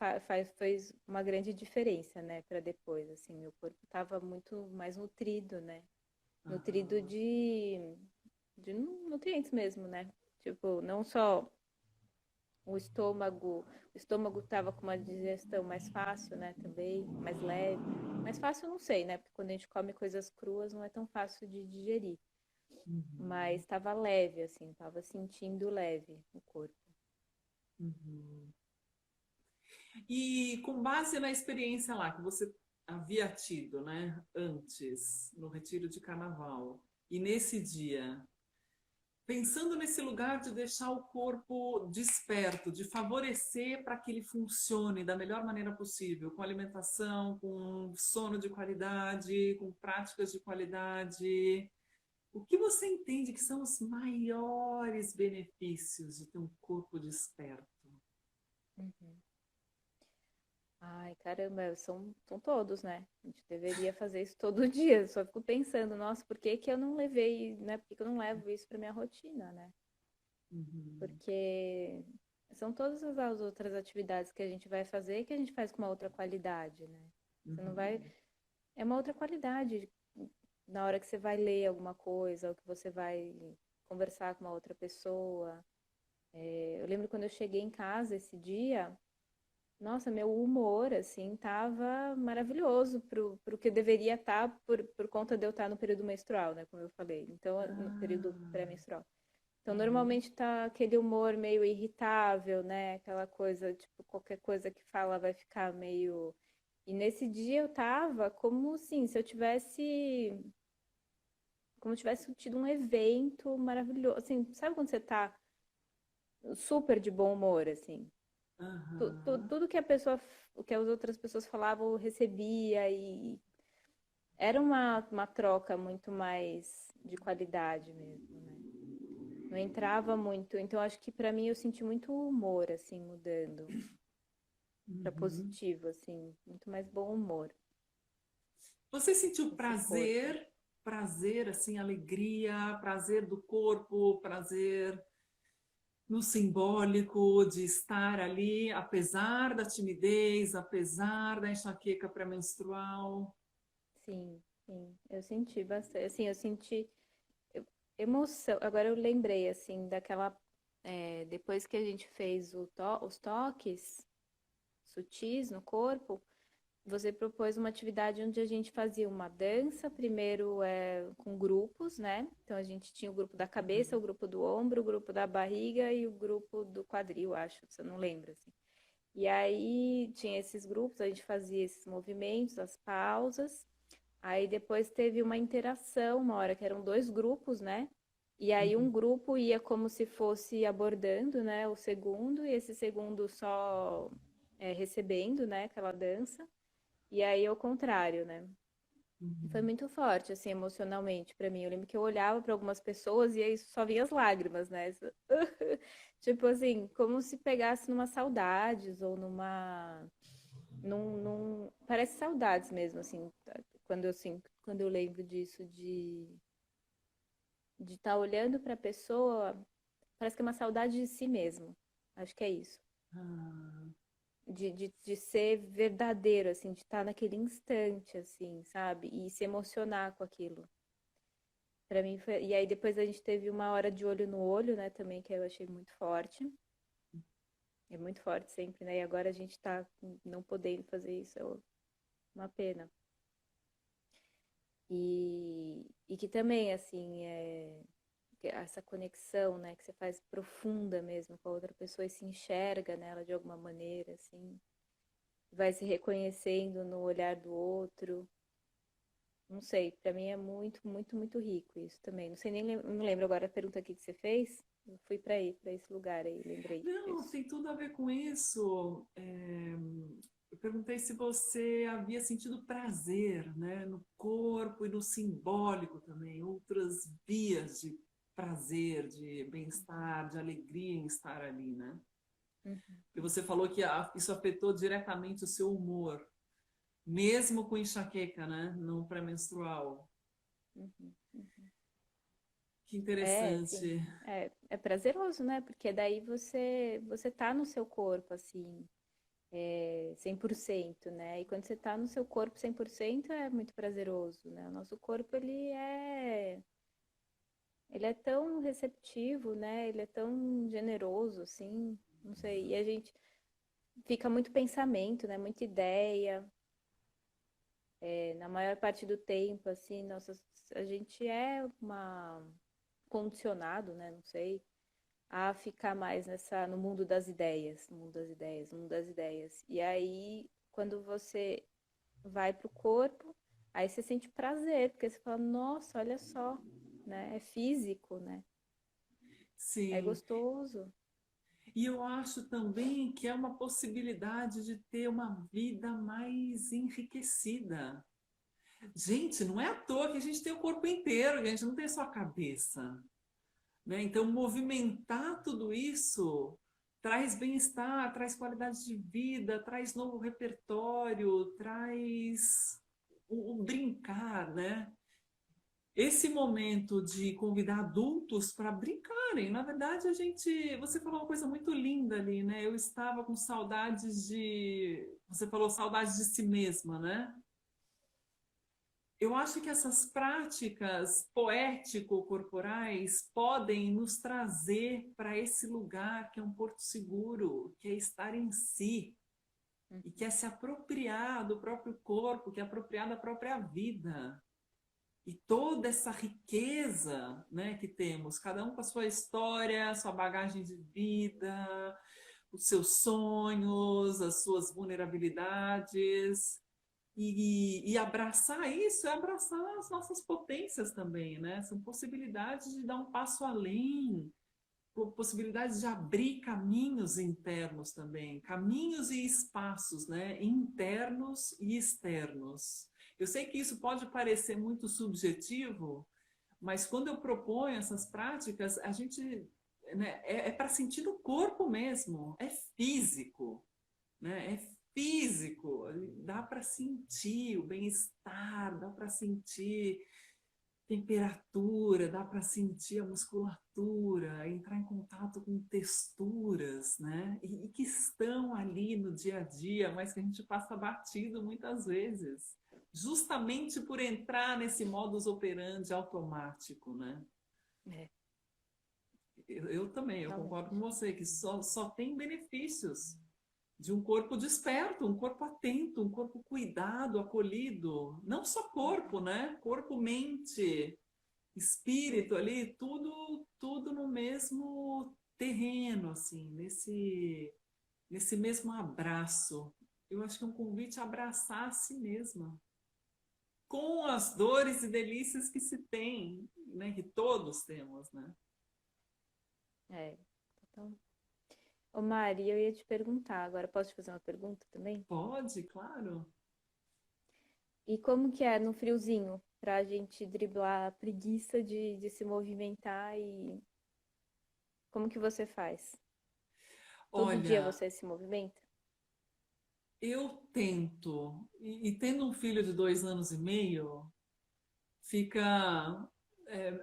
B: fez uma grande diferença, né, para depois, assim, meu corpo estava muito mais nutrido, né? Nutrido
A: aham,
B: de nutrientes mesmo, né? Tipo, não só o estômago estava com uma digestão mais fácil, né, também, mais leve. Mais fácil eu não sei, né? Porque quando a gente come coisas cruas não é tão fácil de digerir. Mas
A: uhum,
B: estava leve, assim, estava sentindo leve o corpo.
A: uhum. E com base na experiência lá que você havia tido, né, antes, no retiro de carnaval, e nesse dia, pensando nesse lugar de deixar o corpo desperto, de favorecer para que ele funcione da melhor maneira possível, com alimentação, com sono de qualidade, com práticas de qualidade. O que você entende que são os maiores benefícios de ter um corpo desperto?
B: Uhum. Ai, caramba, são todos, né? A gente deveria fazer isso todo dia. Eu só fico pensando, nossa, por que que eu não levei, né? Por que que eu não levo isso para minha rotina, né?
A: Uhum,
B: Porque são todas as outras atividades que a gente vai fazer que a gente faz com uma outra qualidade, né? Você não vai.
A: uhum,
B: É uma outra qualidade na hora que você vai ler alguma coisa, ou que você vai conversar com uma outra pessoa. Eu lembro quando eu cheguei em casa esse dia. Nossa, meu humor, assim, tava maravilhoso pro que deveria estar por conta de eu estar no período menstrual, né? Como eu falei. Então, no período
A: ah,
B: pré-menstrual. Então,
A: uhum,
B: normalmente tá aquele humor meio irritável, né? Aquela coisa, tipo, qualquer coisa que fala vai ficar meio. E nesse dia eu tava como assim, se eu tivesse. Como se tivesse tido um evento maravilhoso. Assim, sabe quando você tá super de bom humor, assim?
A: aham,
B: Tudo que o que as outras pessoas falavam, eu recebia e era uma troca muito mais de qualidade mesmo, né? Não entrava muito, então acho que para mim eu senti muito humor assim mudando para
A: uhum.
B: positivo assim, muito mais bom humor
A: Você sentiu
B: nesse corpo.
A: prazer, prazer, assim, alegria, prazer do corpo, prazer no simbólico de estar ali, apesar da timidez, apesar da enxaqueca pré-menstrual?
B: Sim, sim, eu senti bastante, assim, eu senti emoção. Agora eu lembrei assim daquela depois que a gente fez os toques sutis no corpo. Você propôs uma atividade onde a gente fazia uma dança, primeiro com grupos, né? Então a gente tinha o grupo da cabeça, o grupo do ombro, o grupo da barriga e o grupo do quadril, acho, se eu não lembro, assim. E aí tinha esses grupos, a gente fazia esses movimentos, as pausas. Aí depois teve uma interação, uma hora que eram dois grupos, né? E aí um grupo ia como se fosse abordando, né, o segundo, e esse segundo só recebendo, né, aquela dança. E aí ao contrário, né? E foi
A: Uhum.
B: muito forte, assim, emocionalmente pra mim. Eu lembro que eu olhava para algumas pessoas e aí só vinha as lágrimas, né? Tipo assim, como se pegasse numa saudades ou parece saudades mesmo, assim, quando eu lembro disso, de estar olhando para a pessoa, parece que é uma saudade de si mesmo. Acho que é isso.
A: Ah,
B: De ser verdadeiro, assim, de estar naquele instante, assim, sabe? E se emocionar com aquilo. Pra mim foi... E aí depois a gente teve uma hora de olho no olho, né, também, que eu achei muito forte. É muito forte sempre, né? E agora a gente tá não podendo fazer isso, é uma pena. E que também, assim, que essa conexão, né, que você faz profunda mesmo com a outra pessoa e se enxerga nela de alguma maneira, assim, vai se reconhecendo no olhar do outro. Não sei, pra mim é muito, muito, muito rico isso também. Não sei nem, não lembro agora a pergunta aqui que você fez. Eu fui para aí, para esse lugar aí, lembrei
A: não,
B: disso.
A: tem tudo a ver com isso. Eu perguntei se você havia sentido prazer, né, no corpo e no simbólico também, outras vias de prazer, de bem-estar, de alegria em estar ali, né?
B: Uhum,
A: E você falou que isso afetou diretamente o seu humor, mesmo com enxaqueca, né, no pré-menstrual.
B: uhum, uhum.
A: Que
B: Sim.
A: interessante.
B: É prazeroso, né? Porque daí você tá no seu corpo, assim, 100%, né? E quando você tá no seu corpo 100% é muito prazeroso, né? O nosso corpo, ele é tão receptivo, né? Ele é tão generoso, assim, não sei. E a gente fica muito pensamento, né? Muita ideia. Na maior parte do tempo, assim, a gente é condicionado, né? Não sei, a ficar mais no mundo das ideias, no mundo das ideias, no mundo das ideias. E aí, quando você vai pro corpo, aí você sente prazer, porque você fala, nossa, olha só, né? É físico, né? É
A: Sim.
B: gostoso.
A: E eu acho também que é uma possibilidade de ter uma vida mais enriquecida. Gente, não é à toa que a gente tem o corpo inteiro, a gente não tem só a cabeça, né? Então, movimentar tudo isso traz bem-estar, traz qualidade de vida, traz novo repertório, traz o brincar, né? Esse momento de convidar adultos para brincarem. Na verdade, você falou uma coisa muito linda ali, né? Eu estava com saudades você falou saudades de si mesma, né? Eu acho que essas práticas poético-corporais podem nos trazer para esse lugar que é um porto seguro, que é estar em si e que é se apropriar do próprio corpo, que é apropriar da própria vida. E toda essa riqueza, né, que temos, cada um com a sua história, sua bagagem de vida, os seus sonhos, as suas vulnerabilidades. E abraçar isso é abraçar as nossas potências também, né? São possibilidades de dar um passo além, possibilidades de abrir caminhos internos também, caminhos e espaços, né? Internos e externos. Eu sei que isso pode parecer muito subjetivo, mas quando eu proponho essas práticas, a gente, né, é para sentir no corpo mesmo, é físico, né? É físico, dá para sentir o bem-estar, dá para sentir temperatura, dá para sentir a musculatura, entrar em contato com texturas, né? E que estão ali no dia a dia, mas que a gente passa batido muitas vezes, justamente por entrar nesse modus operandi automático, né?
B: É,
A: Eu também, eu concordo com
B: realmente.
A: você, que só tem benefícios de um corpo desperto, um corpo atento, um corpo cuidado, acolhido. Não só corpo, né? Corpo, mente, espírito ali, tudo no mesmo terreno, assim, nesse mesmo abraço. Eu acho que é um convite a abraçar a si mesma. com as dores e delícias que se tem, né? Que todos temos, né?
B: É. Então, ô Mari, eu ia te perguntar, agora posso te fazer uma pergunta também?
A: Pode, claro.
B: E como que é no friozinho, pra gente driblar a preguiça de se movimentar e como que você faz? Todo dia
A: Olha,
B: você se movimenta?
A: eu tento, e tendo um filho de 2 anos e meio, fica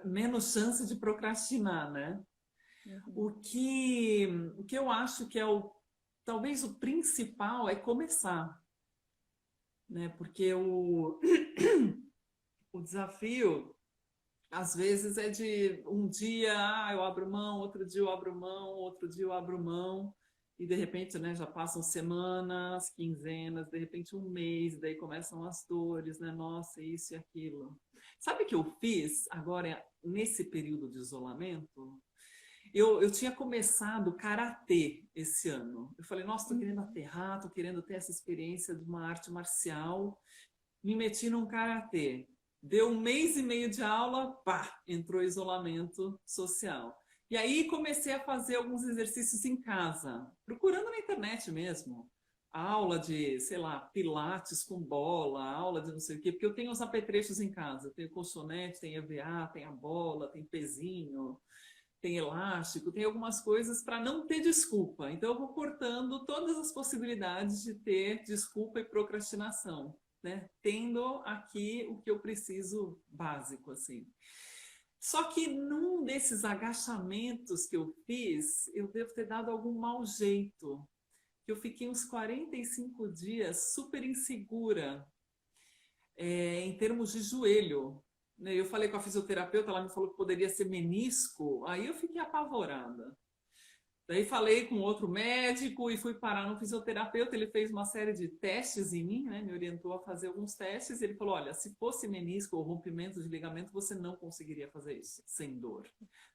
A: menos chance de procrastinar, né?
B: Uhum.
A: O que eu acho que é talvez o principal é começar, né? Porque o desafio, às vezes, é de um dia, eu abro mão, outro dia eu abro mão, outro dia eu abro mão, e de repente, né, já passam semanas, quinzenas, de repente um mês, daí começam as dores, né? Nossa, isso e aquilo. Sabe o que eu fiz agora, nesse período de isolamento? Eu tinha começado karatê esse ano. Eu falei, nossa, estou querendo
B: Uhum.
A: aterrar, estou querendo ter essa experiência de uma arte marcial. Me meti num karatê. Deu um mês e meio de aula, pá, entrou isolamento social. E aí comecei a fazer alguns exercícios em casa, procurando na internet mesmo. Aula de, sei lá, pilates com bola, aula de não sei o quê, porque eu tenho os apetrechos em casa. Tenho colchonete, tem EVA, tem a bola, tem pezinho, tem elástico, tem algumas coisas para não ter desculpa. Então, eu vou cortando todas as possibilidades de ter desculpa e procrastinação, né? Tendo aqui o que eu preciso básico, assim. Só que num desses agachamentos que eu fiz, eu devo ter dado algum mau jeito. Eu fiquei uns 45 dias super insegura, em termos de joelho, né? Eu falei com a fisioterapeuta, ela me falou que poderia ser menisco, aí eu fiquei apavorada. Daí falei com outro médico e fui parar no fisioterapeuta. Ele fez uma série de testes em mim, né? Me orientou a fazer alguns testes. Ele falou: olha, se fosse menisco ou rompimento de ligamento, você não conseguiria fazer isso sem dor.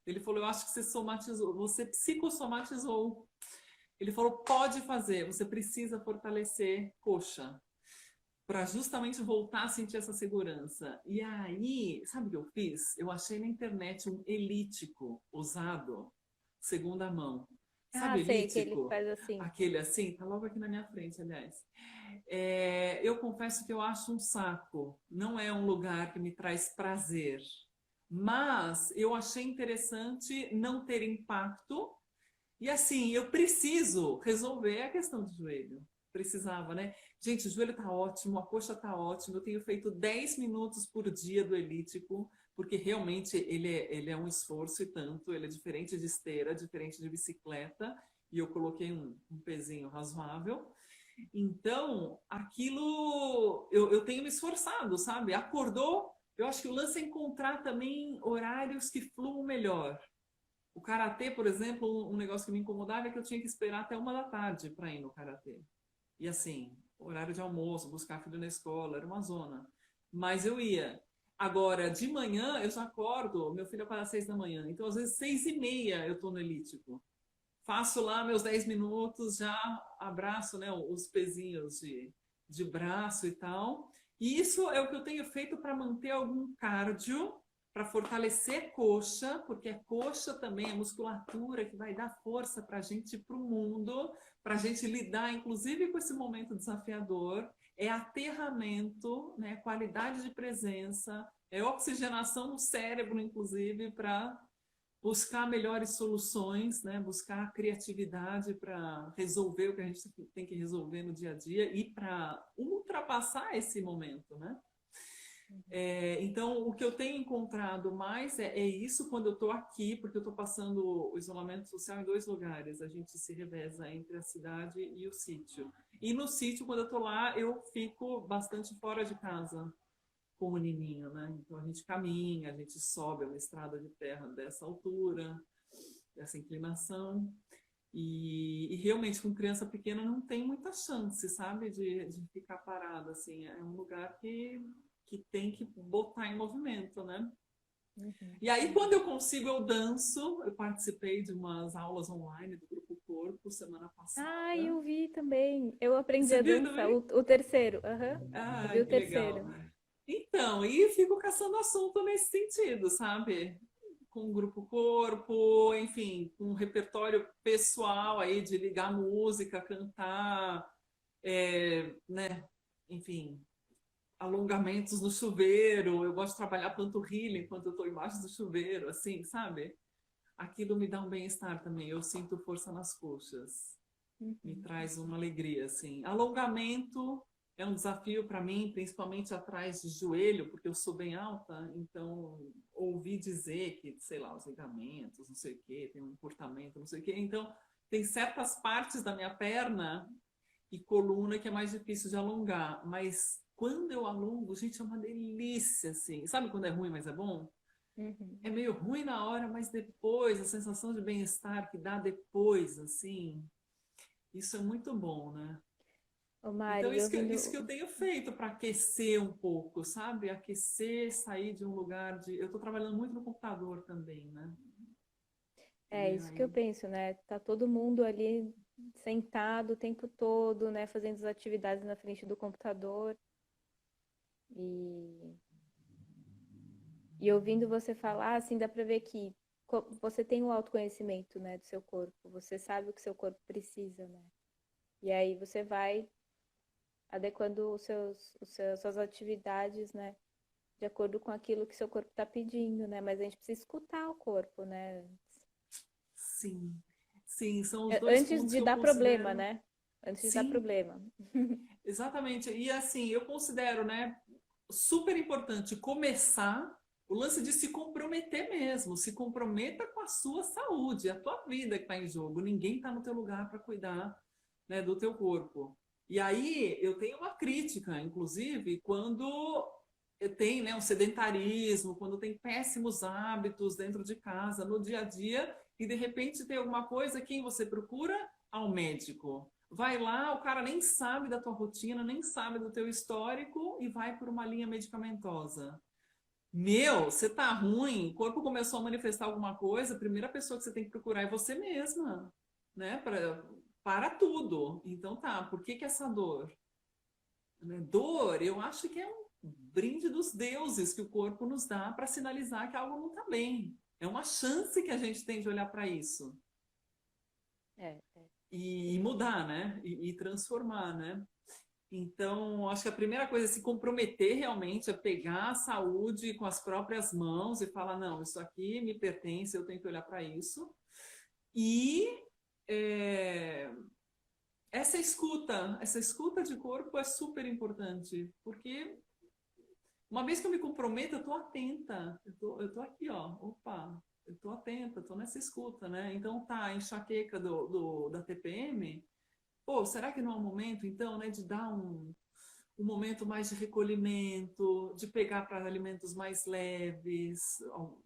A: Ele falou: eu acho que você somatizou, você psicossomatizou. Ele falou: pode fazer, você precisa fortalecer coxa para justamente voltar a sentir essa segurança. E aí, sabe o que eu fiz? Eu achei na internet um elíptico usado, segunda mão.
B: Ah,
A: Sabe
B: sei que ele
A: elíptico?
B: faz assim.
A: Aquele assim, tá logo aqui na minha frente, aliás. Eu confesso que eu acho um saco. Não é um lugar que me traz prazer. Mas eu achei interessante não ter impacto e assim, eu preciso resolver a questão do joelho. Precisava, né? Gente, o joelho tá ótimo, a coxa tá ótima. Eu tenho feito 10 minutos por dia do elíptico, porque realmente ele é um esforço e tanto. Ele é diferente de esteira, diferente de bicicleta. E eu coloquei um pezinho razoável. Então, aquilo eu tenho me esforçado, sabe? Acordou, eu acho que o lance é encontrar também horários que fluam melhor. O karatê, por exemplo, um negócio que me incomodava é que eu tinha que esperar até 1 da tarde para ir no karatê. E assim, horário de almoço, buscar filho na escola, era uma zona. Mas eu ia. Agora, de manhã, eu já acordo, meu filho acorda às 6 da manhã. Então, às vezes, 6h30 eu estou no elíptico. Faço lá meus 10 minutos, já abraço, né, os pezinhos de braço e tal. E isso é o que eu tenho feito para manter algum cardio, para fortalecer coxa, porque a coxa também é musculatura que vai dar força para a gente ir para o mundo, para a gente lidar, inclusive, com esse momento desafiador. É aterramento, né, qualidade de presença, é oxigenação no cérebro, inclusive, para buscar melhores soluções, né? Buscar criatividade para resolver o que a gente tem que resolver no dia a dia e para ultrapassar esse momento, né? Então, o que eu tenho encontrado mais é isso quando eu estou aqui, porque eu estou passando o isolamento social em 2 lugares. A gente se reveza entre a cidade e o sítio. E no sítio, quando eu estou lá, eu fico bastante fora de casa com o menininho, né? Então a gente caminha, a gente sobe uma estrada de terra dessa altura, dessa inclinação. E realmente com criança pequena não tem muita chance, sabe, de ficar parada, assim. É um lugar que tem que botar em movimento, né?
B: Uhum.
A: E aí, quando eu consigo, eu danço. Eu participei de umas aulas online do Grupo Corpo semana
B: Ah,
A: passada.
B: eu vi também. Eu aprendi
A: Você
B: a
A: viu
B: dançar,
A: também?
B: o terceiro. Aham. Eu
A: Ah,
B: vi o
A: que legal.
B: terceiro.
A: Então, e fico caçando assunto nesse sentido, sabe? Com o grupo corpo, enfim, com um repertório pessoal aí de ligar música, cantar, né? Enfim, alongamentos no chuveiro. Eu gosto de trabalhar panturrilha enquanto eu estou embaixo do chuveiro, assim, sabe? Aquilo me dá um bem-estar também. Eu sinto força nas coxas. Me
B: Uhum.
A: traz uma alegria, assim. Alongamento é um desafio para mim, principalmente atrás de joelho, porque eu sou bem alta, então ouvi dizer que, sei lá, os ligamentos, não sei o quê, tem um encurtamento, não sei o quê. Então, tem certas partes da minha perna e coluna que é mais difícil de alongar, mas quando eu alongo, gente, é uma delícia, assim. Sabe quando é ruim, mas é bom? É
B: Uhum.
A: meio ruim na hora, mas depois, a sensação de bem-estar que dá depois, assim, isso é muito bom, né?
B: Ô,
A: Então,
B: Mari,
A: isso que eu
B: ouvindo.
A: tenho feito para aquecer um pouco, sabe? Aquecer, sair de um lugar de. Eu estou trabalhando muito no computador também, né?
B: É
A: E
B: isso que eu
A: aí.
B: penso, né? Tá todo mundo ali sentado o tempo todo, né? Fazendo as atividades na frente do computador. E, e ouvindo você falar, assim, dá pra ver que você tem o autoconhecimento, né, do seu corpo. Você sabe o que seu corpo precisa, né? E aí você vai adequando suas atividades, né? De acordo com aquilo que seu corpo está pedindo, né? Mas a gente precisa escutar o corpo, né?
A: Sim, sim, são os dois
B: Antes
A: pontos
B: de
A: que eu
B: dar problema,
A: considero.
B: né? Antes de dar
A: Sim,
B: problema.
A: exatamente. E assim, eu considero, né, super importante começar o lance de se comprometer mesmo. Se comprometa com a sua saúde, a tua vida que está em jogo. Ninguém está no teu lugar para cuidar, né, do teu corpo. E aí eu tenho uma crítica, inclusive, quando tem, né, um sedentarismo, quando tem péssimos hábitos dentro de casa, no dia a dia, e de repente tem alguma coisa, quem você procura? Ao médico. Vai lá, o cara nem sabe da tua rotina, nem sabe do teu histórico e vai por uma linha medicamentosa. Meu, você tá ruim, o corpo começou a manifestar alguma coisa, a primeira pessoa que você tem que procurar é você mesma, né? Para tudo. Então tá, por que que essa dor? Né? Dor, eu acho que é um brinde dos deuses que o corpo nos dá para sinalizar que algo não está bem. É uma chance que a gente tem de olhar para isso
B: É,
A: e
B: exatamente.
A: mudar, né? E transformar, né? Então, acho que a primeira coisa é se comprometer realmente a pegar a saúde com as próprias mãos e falar: não, isso aqui me pertence, eu tenho que olhar para isso. E é, essa escuta de corpo é super importante, porque uma vez que eu me comprometo, eu estou atenta, eu tô aqui, ó, opa, eu estou atenta, estou nessa escuta, né? Então, tá, a enxaqueca da TPM, pô, será que não é um momento, então, né, de dar um momento mais de recolhimento, de pegar para alimentos mais leves,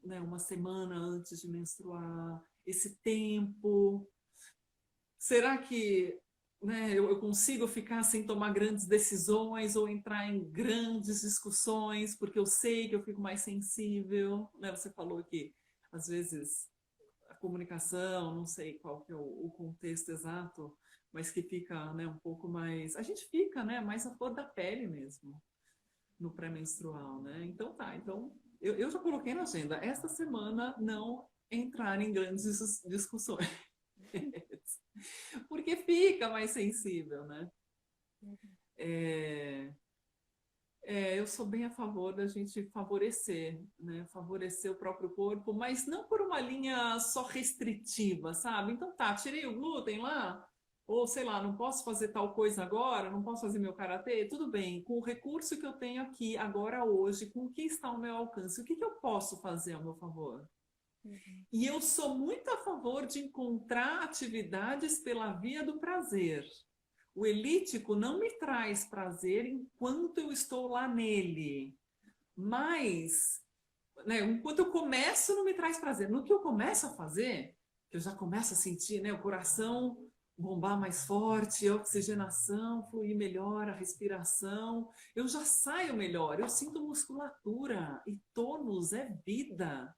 A: né, uma semana antes de menstruar, esse tempo. Será que, né, eu consigo ficar sem tomar grandes decisões ou entrar em grandes discussões, porque eu sei que eu fico mais sensível, né? Você falou que às vezes a comunicação, não sei qual que é o contexto exato, mas que fica, né, um pouco mais, a gente fica, né, mais à flor da pele mesmo no pré-menstrual, né? Então tá, então eu já coloquei na agenda esta semana não entrar em grandes discussões, porque fica mais sensível, né? É, eu sou bem a favor da gente favorecer, né? Favorecer o próprio corpo, mas não por uma linha só restritiva, sabe? Então tá, tirei o glúten lá, ou sei lá, não posso fazer tal coisa agora, não posso fazer meu karatê, tudo bem, com o recurso que eu tenho aqui agora hoje, com o que está ao meu alcance, o que que eu posso fazer ao meu favor?
B: Uhum.
A: E eu sou muito a favor de encontrar atividades pela via do prazer. O elítico não me traz prazer enquanto eu estou lá nele, mas, né, enquanto eu começo não me traz prazer. No que eu começo a fazer, que eu já começo a sentir, né, o coração bombar mais forte, a oxigenação fluir melhor, a respiração, eu já saio melhor, eu sinto musculatura e tônus é vida.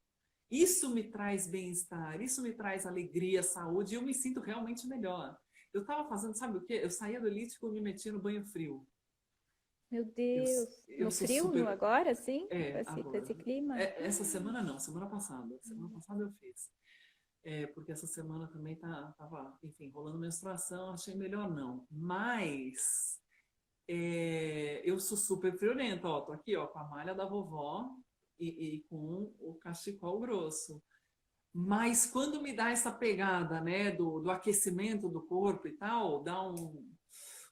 A: Isso me traz bem-estar, isso me traz alegria, saúde, e eu me sinto realmente melhor. Eu estava fazendo, sabe o quê? Eu saía do elíptico e me metia no banho frio.
B: Meu
A: Eu,
B: Deus.
A: eu
B: No
A: sou
B: frio,
A: super.
B: agora, sim? Com
A: Agora.
B: esse clima?
A: Essa semana não, semana passada. Semana passada eu fiz. Porque essa semana também tava, enfim, rolando menstruação, achei melhor não. Mas eu sou super friorenta, ó, tô aqui, ó, com a malha da vovó e com o cachecol grosso. Mas quando me dá essa pegada, né, do aquecimento do corpo e tal, dá um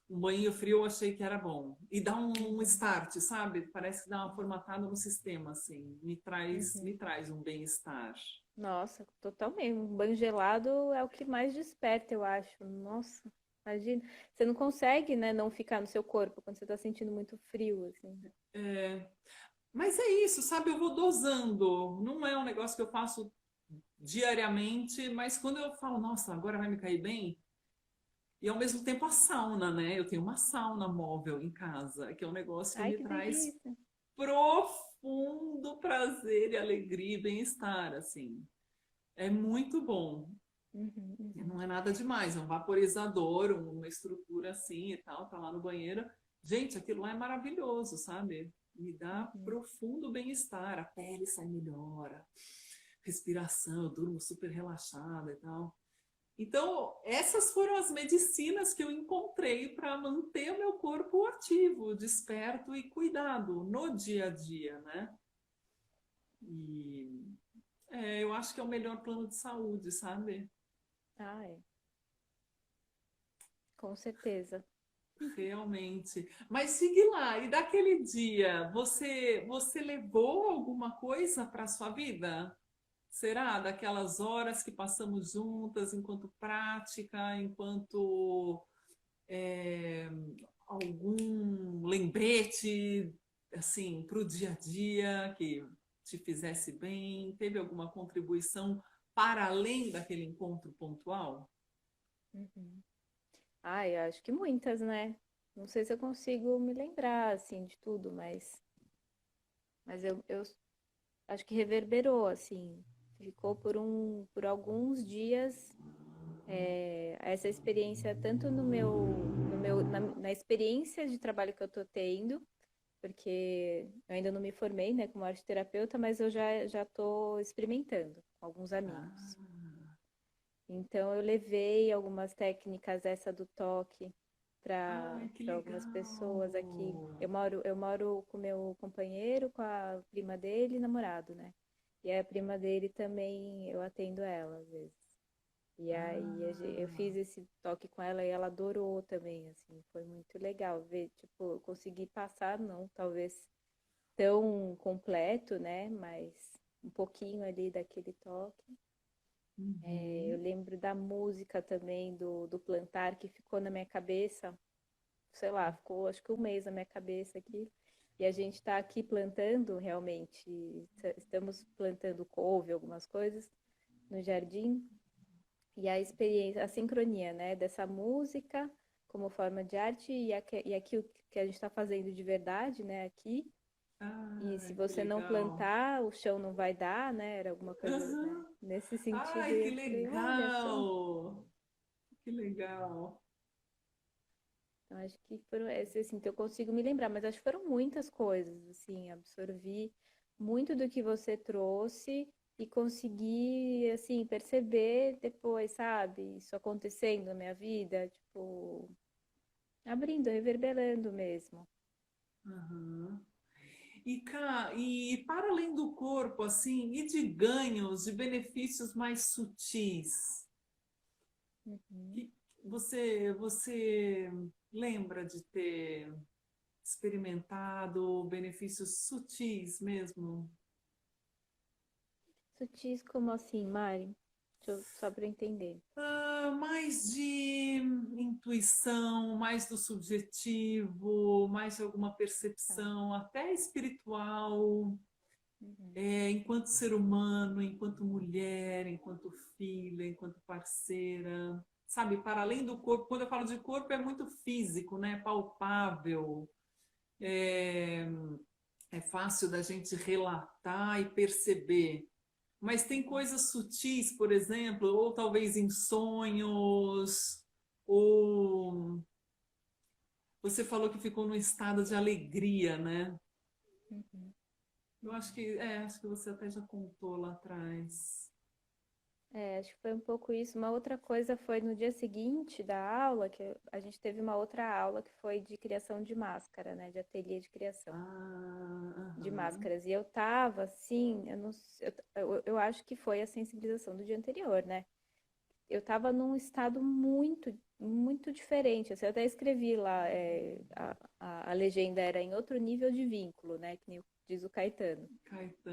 A: banho frio, eu achei que era bom. E dá um
B: Uhum,
A: start, sabe? Parece que dá uma formatada no sistema, assim. Me
B: uhum.
A: traz um bem-estar.
B: Nossa, totalmente. Um banho gelado é o que mais desperta, eu acho. Nossa, imagina. Você não consegue, né, não ficar no seu corpo quando você está sentindo muito frio, assim.
A: É, mas é isso, sabe? Eu vou dosando. Não é um negócio que eu faço diariamente, mas quando eu falo, nossa, agora vai me cair bem, e ao mesmo tempo a sauna, né? Eu tenho uma sauna móvel em casa, que é um negócio que
B: Ai,
A: me
B: que
A: traz
B: delícia.
A: profundo prazer e alegria e bem-estar, assim. É muito bom.
B: Uhum, uhum,
A: Não é nada demais, é um vaporizador, uma estrutura assim e tal, tá lá no banheiro. Gente, aquilo lá é maravilhoso, sabe? Me dá
B: uhum.
A: profundo bem-estar, a pele sai melhor, a respiração, eu durmo super relaxada e tal. Então, essas foram as medicinas que eu encontrei para manter o meu corpo ativo, desperto e cuidado no dia a dia, né? E eu acho que é o melhor plano de saúde, sabe?
B: Ah, é. Com certeza.
A: Realmente. Mas siga lá, e daquele dia, você levou alguma coisa para a sua vida? Será? Daquelas horas que passamos juntas, enquanto prática, enquanto é, algum lembrete, assim, para o dia a dia que te fizesse bem? Teve alguma contribuição para além daquele encontro pontual?
B: Uhum. Ah, eu acho que muitas, né? Não sei se eu consigo me lembrar, assim, de tudo, mas eu acho que reverberou, assim. Ficou por alguns dias essa experiência, tanto na experiência de trabalho que eu tô tendo, porque eu ainda não me formei, né, como arte terapeuta, mas eu já tô experimentando com alguns
A: Ah,
B: amigos. Então eu levei algumas técnicas essa do toque
A: ai, que
B: para algumas pessoas aqui.
A: legal!
B: Eu moro com meu companheiro, com a prima dele e namorado, né? E a prima dele também eu atendo ela às vezes. E aí eu
A: Ah,
B: fiz esse toque com ela e ela adorou também, assim, foi muito legal ver, tipo, eu consegui passar, não, talvez tão completo, né? Mas um pouquinho ali daquele toque. Eu
A: uhum.
B: lembro da música também, do plantar, que ficou na minha cabeça, sei lá, ficou acho que um mês na minha cabeça aqui. E a gente está aqui plantando realmente, estamos plantando couve, algumas coisas no jardim. E a experiência, a sincronia, né, dessa música como forma de arte e aqui o que a gente está fazendo de verdade, né, aqui. E se
A: Ai, que
B: você não
A: legal!
B: plantar, o chão não vai dar, né? Era alguma coisa, né,
A: Aham.
B: nesse sentido.
A: Ai,
B: E
A: que
B: eu falei, olha só.
A: legal! Que legal!
B: Então, acho que foram esses, assim, que eu consigo me lembrar, mas acho que foram muitas coisas, assim, absorvi muito do que você trouxe e consegui, assim, perceber depois, sabe, isso acontecendo na minha vida, tipo, abrindo, reverberando mesmo.
A: Aham. E para além do corpo, assim, e de ganhos, de benefícios mais sutis,
B: Uhum.
A: que você lembra de ter experimentado benefícios sutis mesmo?
B: Sutis como assim, Mari? Só para entender.
A: Mais de intuição, mais do subjetivo, mais de alguma
B: Tá.
A: percepção, até espiritual,
B: Uhum.
A: enquanto ser humano, enquanto mulher, enquanto filha, enquanto parceira. Sabe, para além do corpo, quando eu falo de corpo é muito físico, né? Palpável, é, é fácil da gente relatar e perceber. Mas tem
B: Uhum.
A: coisas sutis, por exemplo, ou talvez em sonhos, ou Você falou que ficou num estado de alegria, né?
B: Uhum.
A: Eu acho que você até já contou lá atrás.
B: Acho que foi um pouco isso. Uma outra coisa foi no dia seguinte da aula, a gente teve uma outra aula que foi de criação de máscara, né? De ateliê de criação
A: Ah,
B: de
A: aham.
B: máscaras. E eu tava assim, eu não, eu acho que foi a sensibilização do dia anterior, né? Eu tava num estado muito, muito diferente. Assim, eu até escrevi lá, a legenda era em outro nível de vínculo, né? Que nem diz o Caetano.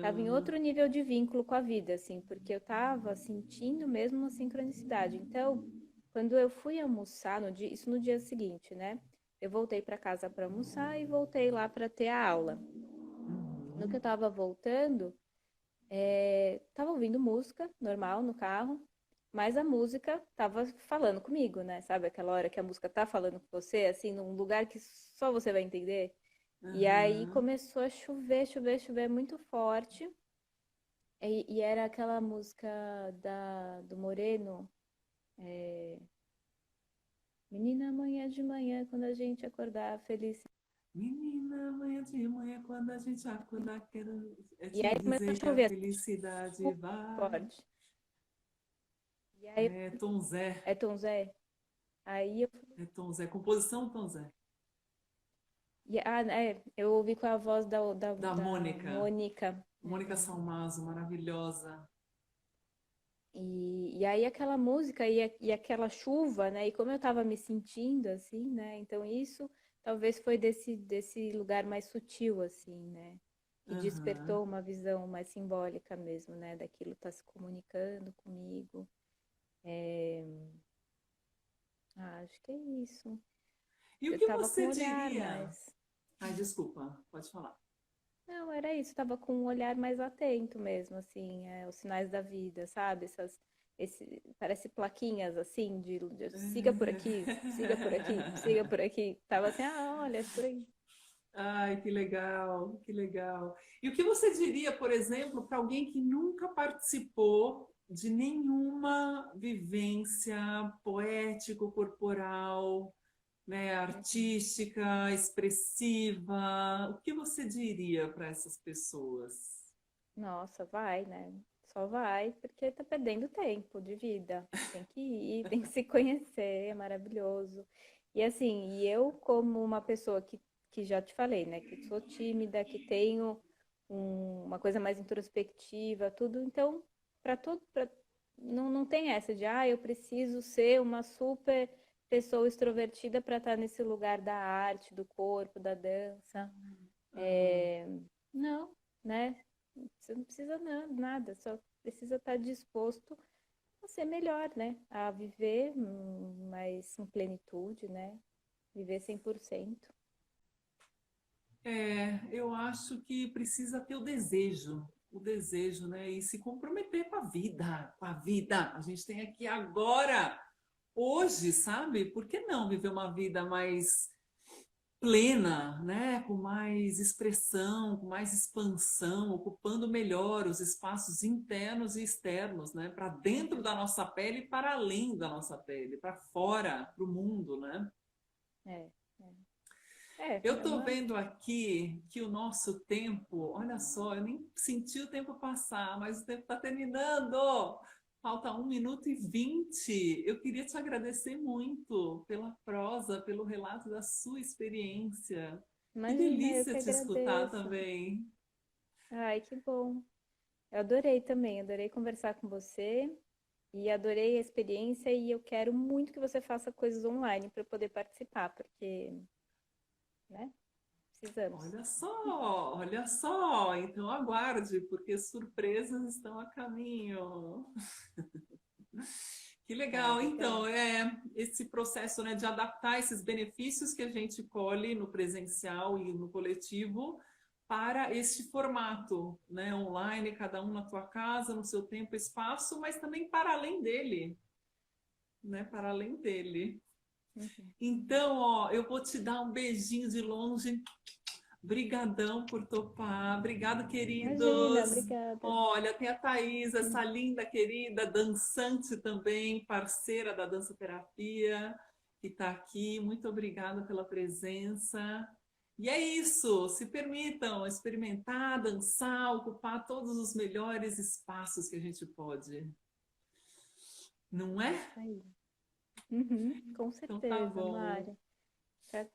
B: Tava em
A: Caetano.
B: outro nível de vínculo com a vida, assim, porque eu tava sentindo mesmo uma sincronicidade. Então, quando eu fui almoçar, isso no dia seguinte, né? Eu voltei para casa para almoçar e voltei lá para ter a aula. No que eu
A: Uhum.
B: tava voltando, tava ouvindo música normal no carro, mas a música tava falando comigo, né? Sabe aquela hora que a música tá falando com você, assim, num lugar que só você vai entender? E aí
A: Aham.
B: começou a chover, chover, chover muito forte. E era aquela música do Moreno, é, Menina, amanhã de manhã, quando a gente acordar feliz.
A: Menina, amanhã de manhã, quando a gente acordar, quero
B: E
A: te
B: aí começou a
A: dizer que a
B: chover
A: felicidade
B: super
A: vai.
B: forte. E aí,
A: É Tom Zé.
B: Tom Zé, aí eu,
A: É Tom Zé. Composição Tom Zé.
B: eu ouvi com a voz
A: Da
B: da
A: Mônica.
B: Mônica.
A: Mônica Salmazo, maravilhosa.
B: E aí aquela música e aquela chuva, né? E como eu estava me sentindo assim, né? Então isso talvez foi desse lugar mais sutil, assim, né? Que
A: Aham.
B: despertou uma visão mais simbólica mesmo, né? Daquilo estar se comunicando comigo. Acho que é isso.
A: E o
B: Eu
A: que
B: estava com
A: você
B: um olhar
A: diria?
B: mais.
A: Ai, desculpa, pode falar.
B: Não, era isso, estava com um olhar mais atento mesmo, assim, os sinais da vida, sabe? Parece plaquinhas assim, de siga por aqui, siga por aqui, siga por aqui. Tava assim, olha, é por aí.
A: Ai, que legal, que legal. E o que você diria, por exemplo, para alguém que nunca participou de nenhuma vivência poético-corporal, né,
B: Uhum.
A: artística, expressiva? O que você diria para essas pessoas?
B: Nossa, vai, né? Só vai, porque tá perdendo tempo de vida. Tem que ir, tem que se conhecer, é maravilhoso. E assim, eu como uma pessoa que já te falei, né? Que sou tímida, que tenho uma coisa mais introspectiva, tudo. Então, para tudo, não tem essa de, eu preciso ser uma super pessoa extrovertida para estar nesse lugar da arte, do corpo, da dança.
A: Aham.
B: Não, né? Você não precisa nada, só precisa estar disposto a ser melhor, né? A viver mais em plenitude, né? Viver 100%.
A: Eu acho que precisa ter o desejo, né? E se comprometer com a vida, com a vida. A gente tem aqui agora, hoje, sabe? Por que não viver uma vida mais plena, né? Com mais expressão, com mais expansão, ocupando melhor os espaços internos e externos, né? Para dentro
B: Uhum.
A: da nossa pele e para além da nossa pele, para fora, para o mundo, né?
B: É,
A: Eu
B: é
A: estou
B: uma.
A: vendo aqui que o nosso tempo, olha só, eu nem senti o tempo passar, mas o tempo está terminando. Falta 1 minuto e 20. Eu queria te agradecer muito pela prosa, pelo relato da sua experiência. Que
B: Imagina, eu
A: delícia
B: que
A: te escutar
B: agradeço.
A: também.
B: Ai, que bom. Eu adorei também, adorei conversar com você e adorei a experiência e eu quero muito que você faça coisas online para eu poder participar, porque, né, precisamos.
A: Olha só, olha só. Então aguarde, porque surpresas estão a caminho. Que
B: Ah,
A: legal.
B: legal.
A: Então, esse processo, né, de adaptar esses benefícios que a gente colhe no presencial e no coletivo para este formato, né, online, cada um na tua casa, no seu tempo e espaço, mas também para além dele, né, para além dele.
B: Uhum.
A: Então, ó, eu vou te dar um beijinho de longe. Brigadão por topar. Obrigado,
B: Imagina,
A: queridos.
B: obrigada.
A: Olha, tem a Thaís, essa linda querida, dançante também, parceira da dança terapia, que está aqui. Muito obrigada pela presença. E é isso, se permitam experimentar, dançar, ocupar todos os melhores espaços que a gente pode. Não é?
B: Aí. Uhum, com
A: Então tá
B: certeza,
A: bom.
B: Mari. Tá